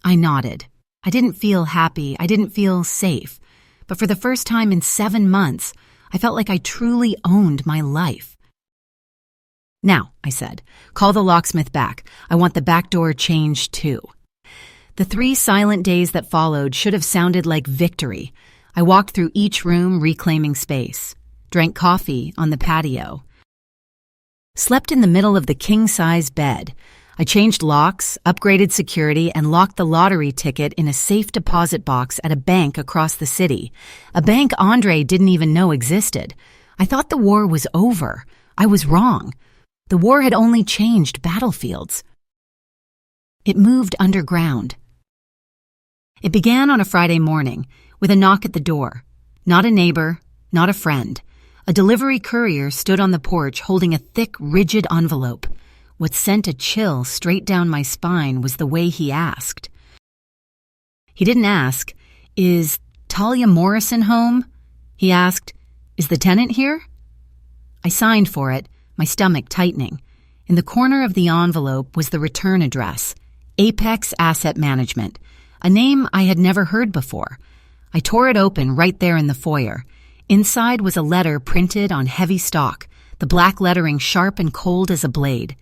I nodded. I didn't feel happy. I didn't feel safe. But for the first time in 7 months, I felt like I truly owned my life. Now, I said, call the locksmith back. I want the back door changed too. The 3 silent days that followed should have sounded like victory. I walked through each room reclaiming space, drank coffee on the patio, slept in the middle of the king-size bed. I changed locks, upgraded security, and locked the lottery ticket in a safe deposit box at a bank across the city, a bank Andre didn't even know existed. I thought the war was over. I was wrong. The war had only changed battlefields. It moved underground. It began on a Friday morning with a knock at the door. Not a neighbor, not a friend. A delivery courier stood on the porch holding a thick, rigid envelope. What sent a chill straight down my spine was the way he asked. He didn't ask, "Is Talia Morrison home?" He asked, "Is the tenant here?" I signed for it, my stomach tightening. In the corner of the envelope was the return address, Apex Asset Management, a name I had never heard before. I tore it open right there in the foyer. Inside was a letter printed on heavy stock, the black lettering sharp and cold as a blade.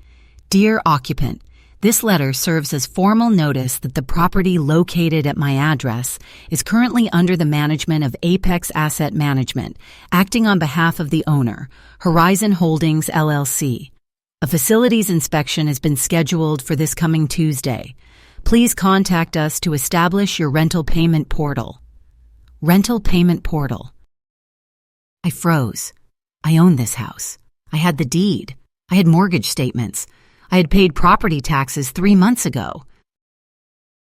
Dear occupant, this letter serves as formal notice that the property located at my address is currently under the management of Apex Asset Management, acting on behalf of the owner, Horizon Holdings, LLC. A facilities inspection has been scheduled for this coming Tuesday. Please contact us to establish your rental payment portal. Rental payment portal. I froze. I owned this house. I had the deed. I had mortgage statements. I had paid property taxes 3 months ago.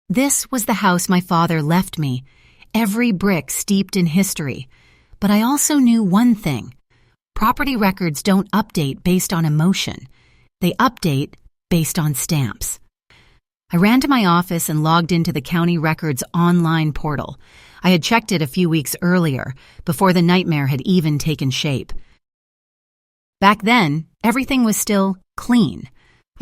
This was the house my father left me, every brick steeped in history. But I also knew one thing. Property records don't update based on emotion. They update based on stamps. I ran to my office and logged into the county records online portal. I had checked it a few weeks earlier, before the nightmare had even taken shape. Back then, everything was still clean.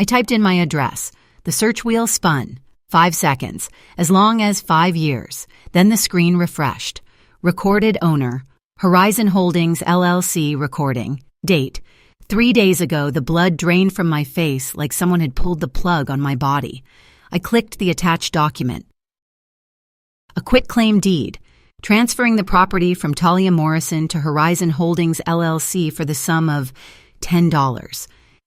I typed in my address. The search wheel spun. 5 seconds, as long as 5 years. Then the screen refreshed. Recorded owner, Horizon Holdings, LLC recording. Date. 3 days ago, the blood drained from my face like someone had pulled the plug on my body. I clicked the attached document. A quitclaim deed, transferring the property from Talia Morrison to Horizon Holdings, LLC for the sum of $10.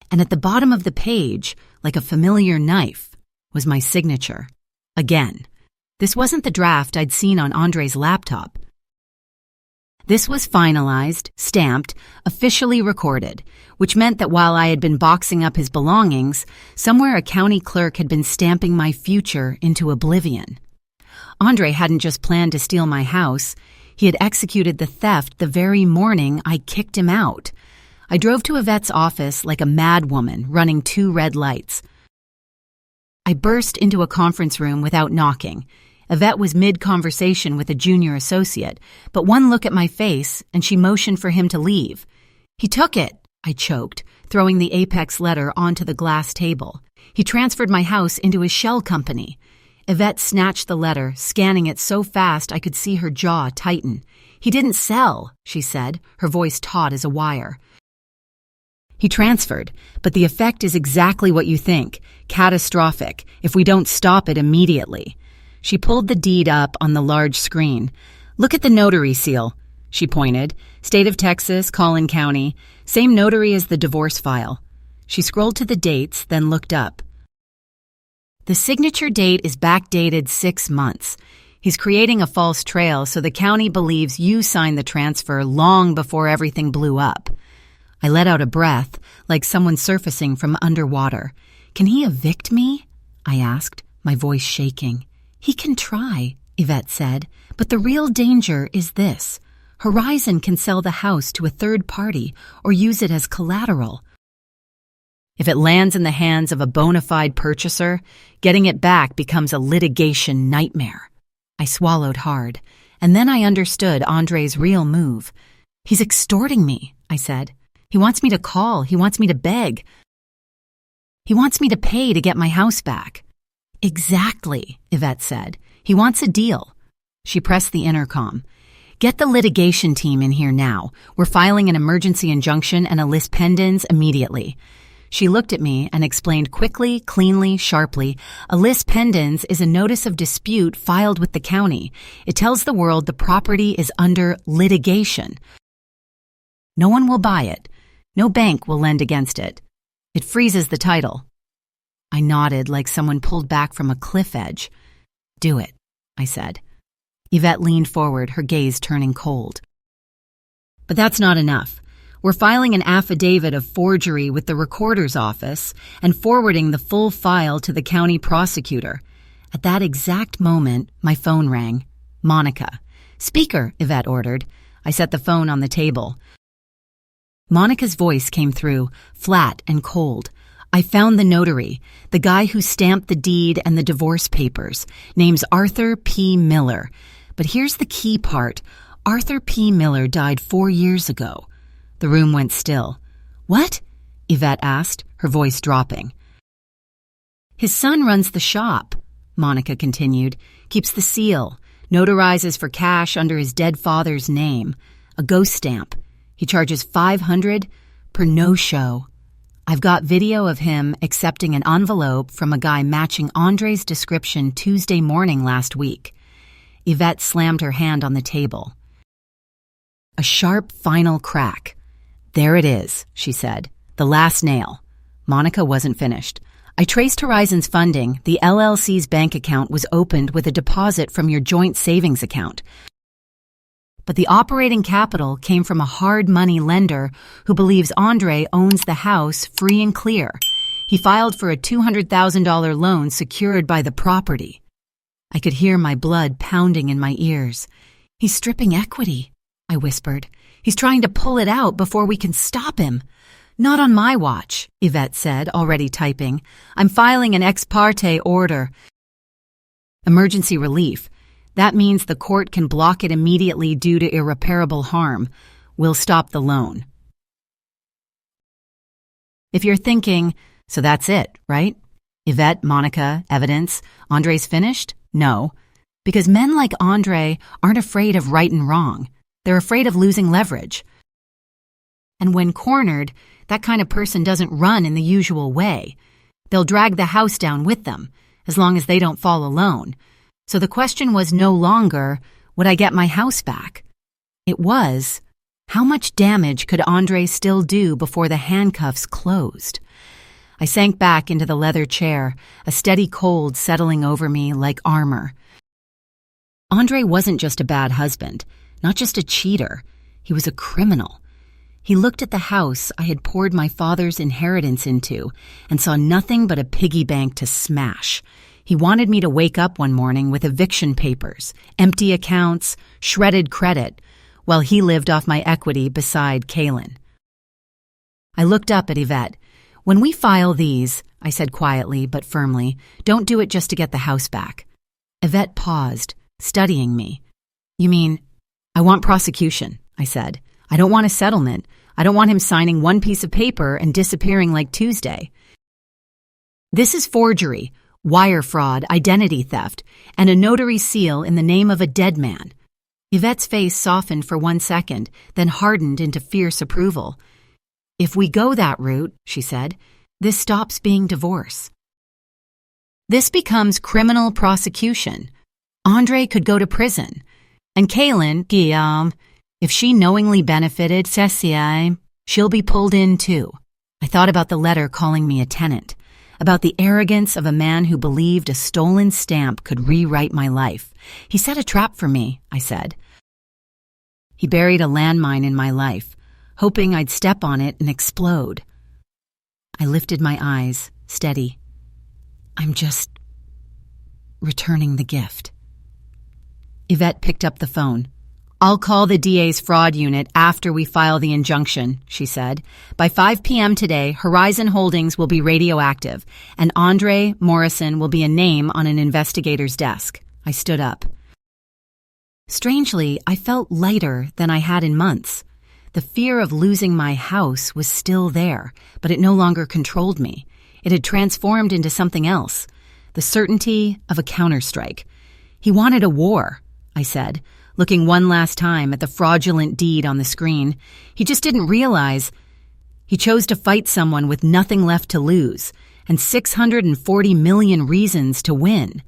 And at the bottom of the page, like a familiar knife, was my signature. Again. This wasn't the draft I'd seen on Andre's laptop. This was finalized, stamped, officially recorded, which meant that while I had been boxing up his belongings, somewhere a county clerk had been stamping my future into oblivion. Andre hadn't just planned to steal my house. He had executed the theft the very morning I kicked him out. I drove to Yvette's office like a mad woman running 2 red lights. I burst into a conference room without knocking. Yvette was mid-conversation with a junior associate, but one look at my face and she motioned for him to leave. "He took it," I choked, throwing the Apex letter onto the glass table. "He transferred my house into his shell company." Yvette snatched the letter, scanning it so fast I could see her jaw tighten. "He didn't sell," she said, her voice taut as a wire. "He transferred, but the effect is exactly what you think, catastrophic, if we don't stop it immediately." She pulled the deed up on the large screen. "Look at the notary seal," she pointed. "State of Texas, Collin County, same notary as the divorce file." She scrolled to the dates, then looked up. "The signature date is backdated 6 months. He's creating a false trail so the county believes you signed the transfer long before everything blew up." I let out a breath, like someone surfacing from underwater. "Can he evict me?" I asked, my voice shaking. "He can try," Yvette said, "but the real danger is this. Horizon can sell the house to a third party or use it as collateral. If it lands in the hands of a bona fide purchaser, getting it back becomes a litigation nightmare." I swallowed hard, and then I understood Andre's real move. "He's extorting me," I said. He wants me to call. He wants me to beg. He wants me to pay to get my house back. Exactly, Yvette said. He wants a deal. She pressed the intercom. Get the litigation team in here now. We're filing an emergency injunction and a lis pendens immediately. She looked at me and explained quickly, cleanly, sharply. A lis pendens is a notice of dispute filed with the county. It tells the world the property is under litigation. No one will buy it. No bank will lend against it. It freezes the title. I nodded like someone pulled back from a cliff edge. Do it, I said. Yvette leaned forward, her gaze turning cold. But that's not enough. We're filing an affidavit of forgery with the recorder's office and forwarding the full file to the county prosecutor. At that exact moment, my phone rang. Monica. Speaker, Yvette ordered. I set the phone on the table. Monica's voice came through, flat and cold. I found the notary, the guy who stamped the deed and the divorce papers. Name's Arthur P. Miller. But here's the key part. Arthur P. Miller died 4 years ago. The room went still. What? Yvette asked, her voice dropping. His son runs the shop, Monica continued, keeps the seal, notarizes for cash under his dead father's name, a ghost stamp. He charges $500 per no-show. I've got video of him accepting an envelope from a guy matching Andre's description Tuesday morning last week. Yvette slammed her hand on the table. A sharp final crack. There it is, she said. The last nail. Monica wasn't finished. I traced Horizon's funding. The LLC's bank account was opened with a deposit from your joint savings account. But the operating capital came from a hard money lender who believes Andre owns the house free and clear. He filed for a $200,000 loan secured by the property. I could hear my blood pounding in my ears. He's stripping equity, I whispered. He's trying to pull it out before we can stop him. Not on my watch, Yvette said, already typing. I'm filing an ex parte order. Emergency relief. That means the court can block it immediately due to irreparable harm. We'll stop the loan. If you're thinking, so that's it, right? Yvette, Monica, evidence, Andre's finished? No. Because men like Andre aren't afraid of right and wrong. They're afraid of losing leverage. And when cornered, that kind of person doesn't run in the usual way. They'll drag the house down with them, as long as they don't fall alone. So the question was no longer, would I get my house back? It was, how much damage could Andre still do before the handcuffs closed? I sank back into the leather chair, a steady cold settling over me like armor. Andre wasn't just a bad husband. Not just a cheater, he was a criminal. He looked at the house I had poured my father's inheritance into and saw nothing but a piggy bank to smash. He wanted me to wake up one morning with eviction papers, empty accounts, shredded credit, while he lived off my equity beside Kaylin. I looked up at Yvette. When we file these, I said quietly but firmly, don't do it just to get the house back. Yvette paused, studying me. You mean, I want prosecution, I said. I don't want a settlement. I don't want him signing one piece of paper and disappearing like Tuesday. This is forgery, wire fraud, identity theft, and a notary seal in the name of a dead man. Yvette's face softened for 1 second, then hardened into fierce approval. If we go that route, she said, this stops being divorce. This becomes criminal prosecution. Andre could go to prison. And Kaylin, Guillaume, if she knowingly benefited Cécile, she'll be pulled in too. I thought about the letter calling me a tenant, about the arrogance of a man who believed a stolen stamp could rewrite my life. He set a trap for me, I said. He buried a landmine in my life, hoping I'd step on it and explode. I lifted my eyes, steady. I'm just returning the gift. Yvette picked up the phone. I'll call the DA's fraud unit after we file the injunction, she said. By 5 p.m. today, Horizon Holdings will be radioactive, and Andre Morrison will be a name on an investigator's desk. I stood up. Strangely, I felt lighter than I had in months. The fear of losing my house was still there, but it no longer controlled me. It had transformed into something else, the certainty of a counterstrike. He wanted a war, I said, looking one last time at the fraudulent deed on the screen. He just didn't realize he chose to fight someone with nothing left to lose and 640 million reasons to win.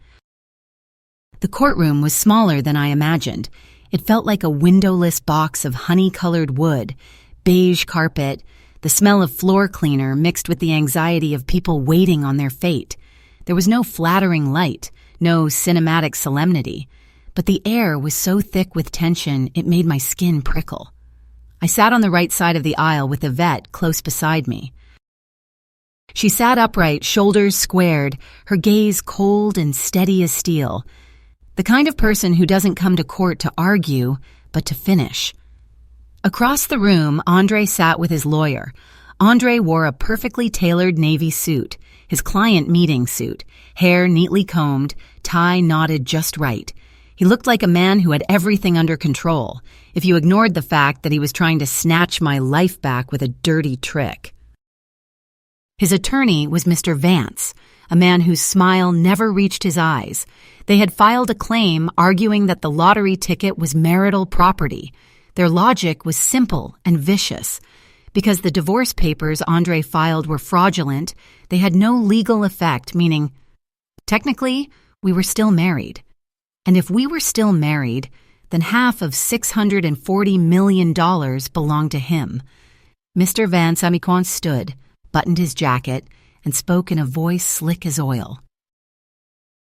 The courtroom was smaller than I imagined. It felt like a windowless box of honey-colored wood, beige carpet, the smell of floor cleaner mixed with the anxiety of people waiting on their fate. There was no flattering light, no cinematic solemnity, but the air was so thick with tension it made my skin prickle. I sat on the right side of the aisle with Yvette close beside me. She sat upright, shoulders squared, her gaze cold and steady as steel. The kind of person who doesn't come to court to argue, but to finish. Across the room, Andre sat with his lawyer. Andre wore a perfectly tailored navy suit, his client meeting suit, hair neatly combed, tie knotted just right. He looked like a man who had everything under control, if you ignored the fact that he was trying to snatch my life back with a dirty trick. His attorney was Mr. Vance, a man whose smile never reached his eyes. They had filed a claim arguing that the lottery ticket was marital property. Their logic was simple and vicious. Because the divorce papers Andre filed were fraudulent, they had no legal effect, meaning, technically, we were still married. And if we were still married, then half of $640 million belonged to him. Mr. Vance Amiquant stood, buttoned his jacket, and spoke in a voice slick as oil.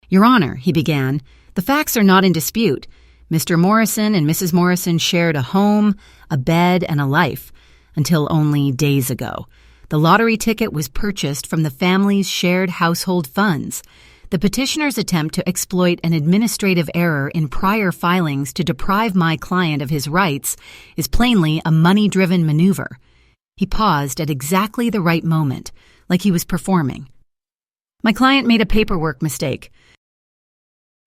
Your Honor, he began, the facts are not in dispute. Mr. Morrison and Mrs. Morrison shared a home, a bed, and a life, until only days ago. The lottery ticket was purchased from the family's shared household funds. The petitioner's attempt to exploit an administrative error in prior filings to deprive my client of his rights is plainly a money-driven maneuver. He paused at exactly the right moment, like he was performing. My client made a paperwork mistake.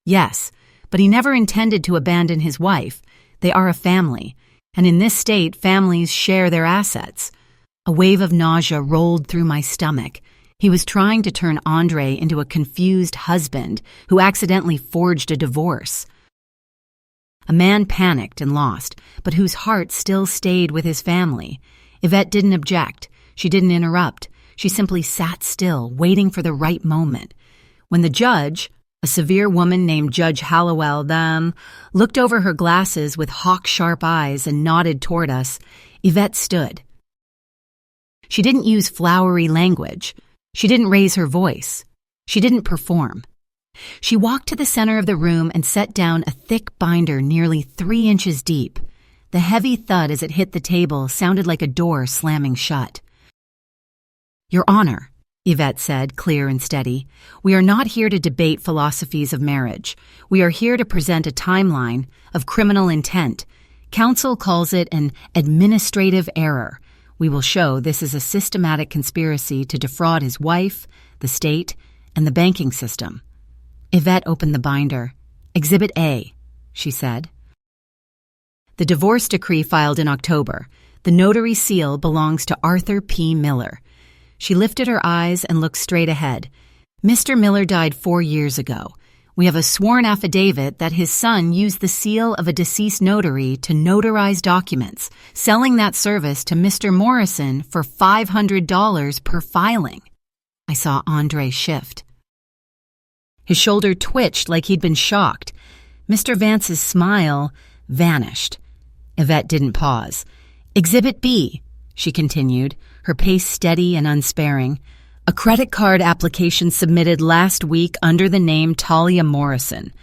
Yes, but he never intended to abandon his wife. They are a family, and in this state, families share their assets. A wave of nausea rolled through my stomach. He was trying to turn Andre into a confused husband who accidentally forged a divorce. A man panicked and lost, but whose heart still stayed with his family. Yvette didn't object. She didn't interrupt. She simply sat still, waiting for the right moment. When the judge, a severe woman named Judge Hallowell, looked over her glasses with hawk-sharp eyes and nodded toward us, Yvette stood. She didn't use flowery language. She didn't raise her voice. She didn't perform. She walked to the center of the room and set down a thick binder nearly 3 inches deep. The heavy thud as it hit the table sounded like a door slamming shut. Your Honor, Yvette said, clear and steady, we are not here to debate philosophies of marriage. We are here to present a timeline of criminal intent. Counsel calls it an administrative error. We will show this is a systematic conspiracy to defraud his wife, the state, and the banking system. Yvette opened the binder. Exhibit A, she said. The divorce decree filed in October. The notary seal belongs to Arthur P. Miller. She lifted her eyes and looked straight ahead. Mr. Miller died 4 years ago. We have a sworn affidavit that his son used the seal of a deceased notary to notarize documents, selling that service to Mr. Morrison for $500 per filing. I saw Andre shift. His shoulder twitched like he'd been shocked. Mr. Vance's smile vanished. Yvette didn't pause. Exhibit B, she continued, her pace steady and unsparing. A credit card application submitted last week under the name Talia Morrison.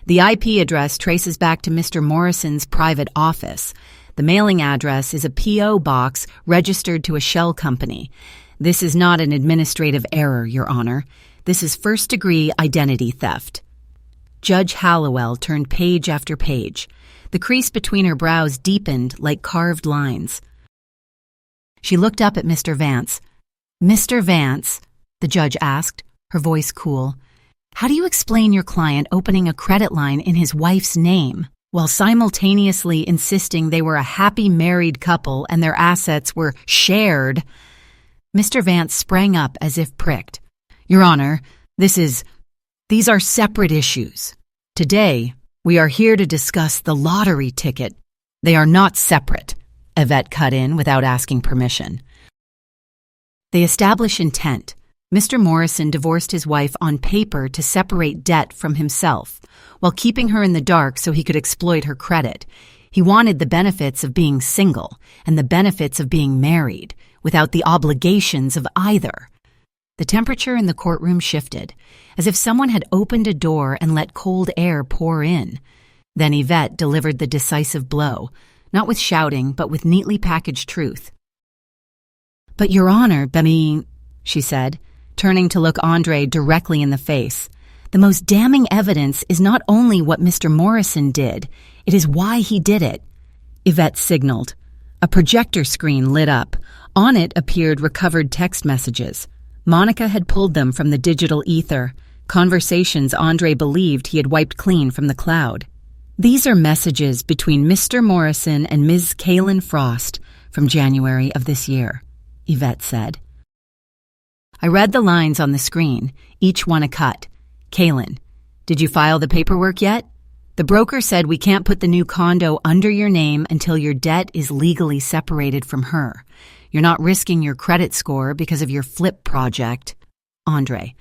The IP address traces back to Mr. Morrison's private office. The mailing address is a P.O. box registered to a shell company. This is not an administrative error, Your Honor. This is first-degree identity theft. Judge Hallowell turned page after page. The crease between her brows deepened like carved lines. She looked up at Mr. Vance. Mr. Vance, the judge asked, her voice cool, how do you explain your client opening a credit line in his wife's name? while simultaneously insisting they were a happy married couple and their assets were shared. Mr. Vance sprang up as if pricked. "Your Honor, these are separate issues. Today, we are here to discuss the lottery ticket. They are not separate," Yvette cut in without asking permission. They establish intent. Mr. Morrison divorced his wife on paper to separate debt from himself, while keeping her in the dark so he could exploit her credit. He wanted the benefits of being single and the benefits of being married, without the obligations of either. The temperature in the courtroom shifted, as if someone had opened a door and let cold air pour in. Then Yvette delivered the decisive blow, not with shouting, but with neatly packaged truth. "But, Your Honor, she said, turning to look Andre directly in the face. "The most damning evidence is not only what Mr. Morrison did, it is why he did it." Yvette signaled. A projector screen lit up. On it appeared recovered text messages. Monica had pulled them from the digital ether, conversations Andre believed he had wiped clean from the cloud. "These are messages between Mr. Morrison and Ms. Kaylin Frost from January of this year," Yvette said. I read the lines on the screen, each one a cut. "Kaylin, did you file the paperwork yet? The broker said we can't put the new condo under your name until your debt is legally separated from her. You're not risking your credit score because of your flip project." Andre: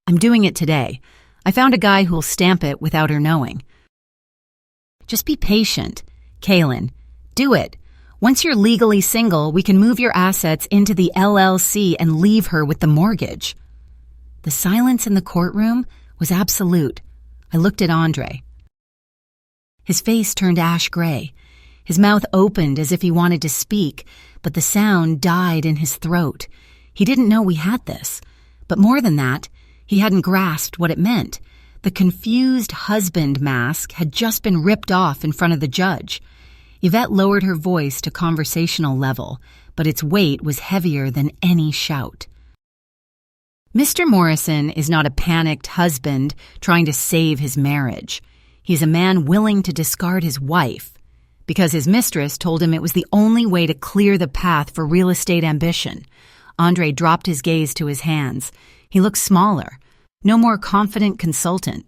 "I'm doing it today. I found a guy who'll stamp it without her knowing." "Just be patient." Kaylin: "Do it. Once you're legally single, we can move your assets into the LLC and leave her with the mortgage." The silence in the courtroom was absolute. I looked at Andre. His face turned ash gray. His mouth opened as if he wanted to speak, but the sound died in his throat. He didn't know we had this. But more than that, he hadn't grasped what it meant. The confused husband mask had just been ripped off in front of the judge. Yvette lowered her voice to conversational level, but its weight was heavier than any shout. "Mr. Morrison is not a panicked husband trying to save his marriage. He's a man willing to discard his wife because his mistress told him it was the only way to clear the path for real estate ambition." Andre dropped his gaze to his hands. He looked smaller. No more confident consultant.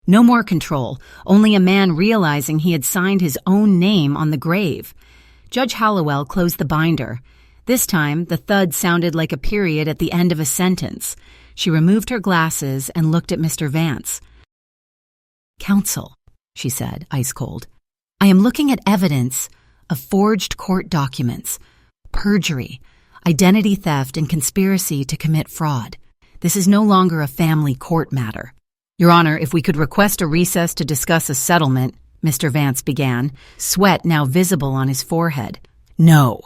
No more control, only a man realizing he had signed his own name on the grave. Judge Hallowell closed the binder. This time, the thud sounded like a period at the end of a sentence. She removed her glasses and looked at Mr. Vance. "Counsel," she said, ice cold, "I am looking at evidence of forged court documents, perjury, identity theft, and conspiracy to commit fraud. This is no longer a family court matter. Your Honor, if we could request a recess to discuss a settlement," Mr. Vance began, sweat now visible on his forehead. "No,"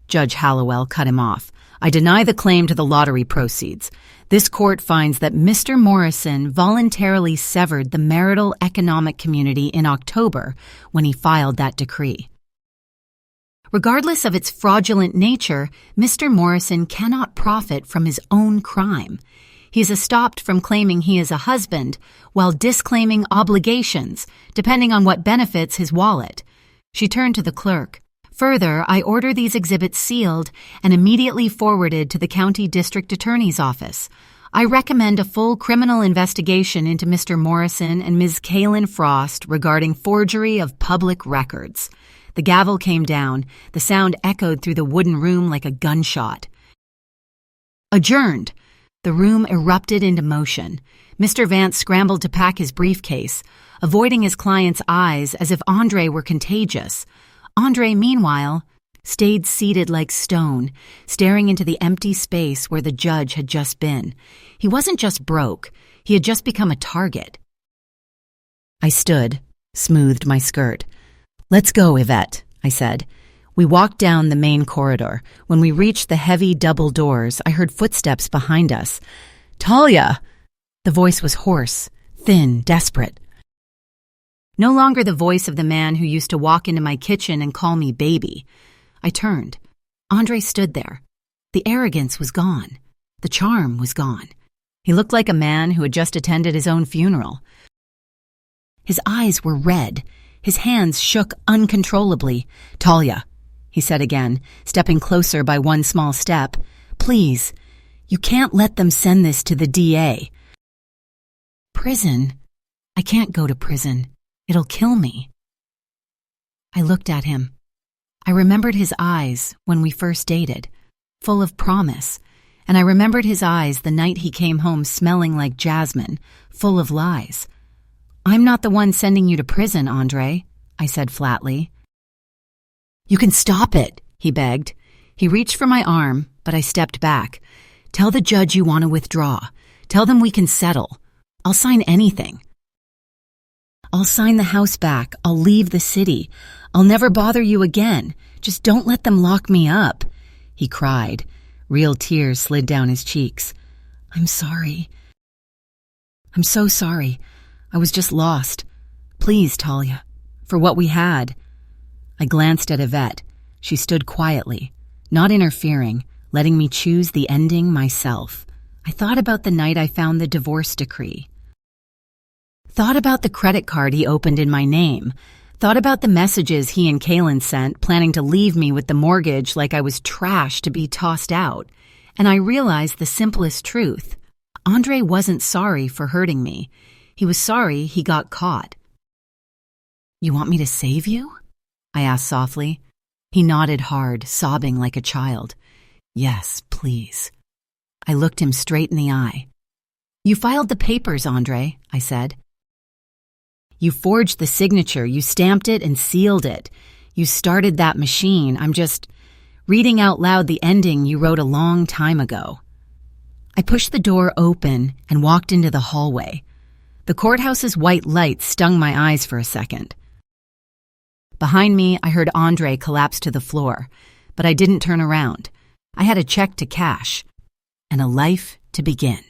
Judge Hallowell cut him off. "I deny the claim to the lottery proceeds. This court finds that Mr. Morrison voluntarily severed the marital economic community in October when he filed that decree. Regardless of its fraudulent nature, Mr. Morrison cannot profit from his own crime. He is estopped from claiming he is a husband while disclaiming obligations, depending on what benefits his wallet." She turned to the clerk. "Further, I order these exhibits sealed and immediately forwarded to the county district attorney's office. I recommend a full criminal investigation into Mr. Morrison and Ms. Kaylin Frost regarding forgery of public records." The gavel came down. The sound echoed through the wooden room like a gunshot. "Adjourned." The room erupted into motion. Mr. Vance scrambled to pack his briefcase, avoiding his client's eyes as if Andre were contagious. Andre, meanwhile, stayed seated like stone, staring into the empty space where the judge had just been. He wasn't just broke, he had just become a target. I stood, smoothed my skirt. "Let's go, Yvette," I said. We walked down the main corridor. When we reached the heavy double doors, I heard footsteps behind us. "Talia!" The voice was hoarse, thin, desperate. No longer the voice of the man who used to walk into my kitchen and call me baby. I turned. Andre stood there. The arrogance was gone. The charm was gone. He looked like a man who had just attended his own funeral. His eyes were red. His hands shook uncontrollably. "Talia," he said again, stepping closer by one small step. "Please, you can't let them send this to the DA." "Prison? I can't go to prison. It'll kill me." I looked at him. I remembered his eyes when we first dated, full of promise, and I remembered his eyes the night he came home smelling like jasmine, full of lies. "I'm not the one sending you to prison, Andre," I said flatly. "You can stop it," he begged. He reached for my arm, but I stepped back. "Tell the judge you want to withdraw. Tell them we can settle. I'll sign anything. I'll sign the house back. I'll leave the city. I'll never bother you again. Just don't let them lock me up," he cried. Real tears slid down his cheeks. "I'm sorry. I'm so sorry. I was just lost. Please, Talia, for what we had." I glanced at Yvette. She stood quietly, not interfering, letting me choose the ending myself. I thought about the night I found the divorce decree. Thought about the credit card he opened in my name. Thought about the messages he and Kaylin sent, planning to leave me with the mortgage like I was trash to be tossed out. And I realized the simplest truth. Andre wasn't sorry for hurting me. He was sorry he got caught. "You want me to save you?" I asked softly. He nodded hard, sobbing like a child. "Yes, please." I looked him straight in the eye. "You filed the papers, Andre," I said. "You forged the signature, you stamped it and sealed it. You started that machine. I'm just reading out loud the ending you wrote a long time ago." I pushed the door open and walked into the hallway. The courthouse's white lights stung my eyes for a second. Behind me, I heard Andre collapse to the floor, but I didn't turn around. I had a check to cash and a life to begin.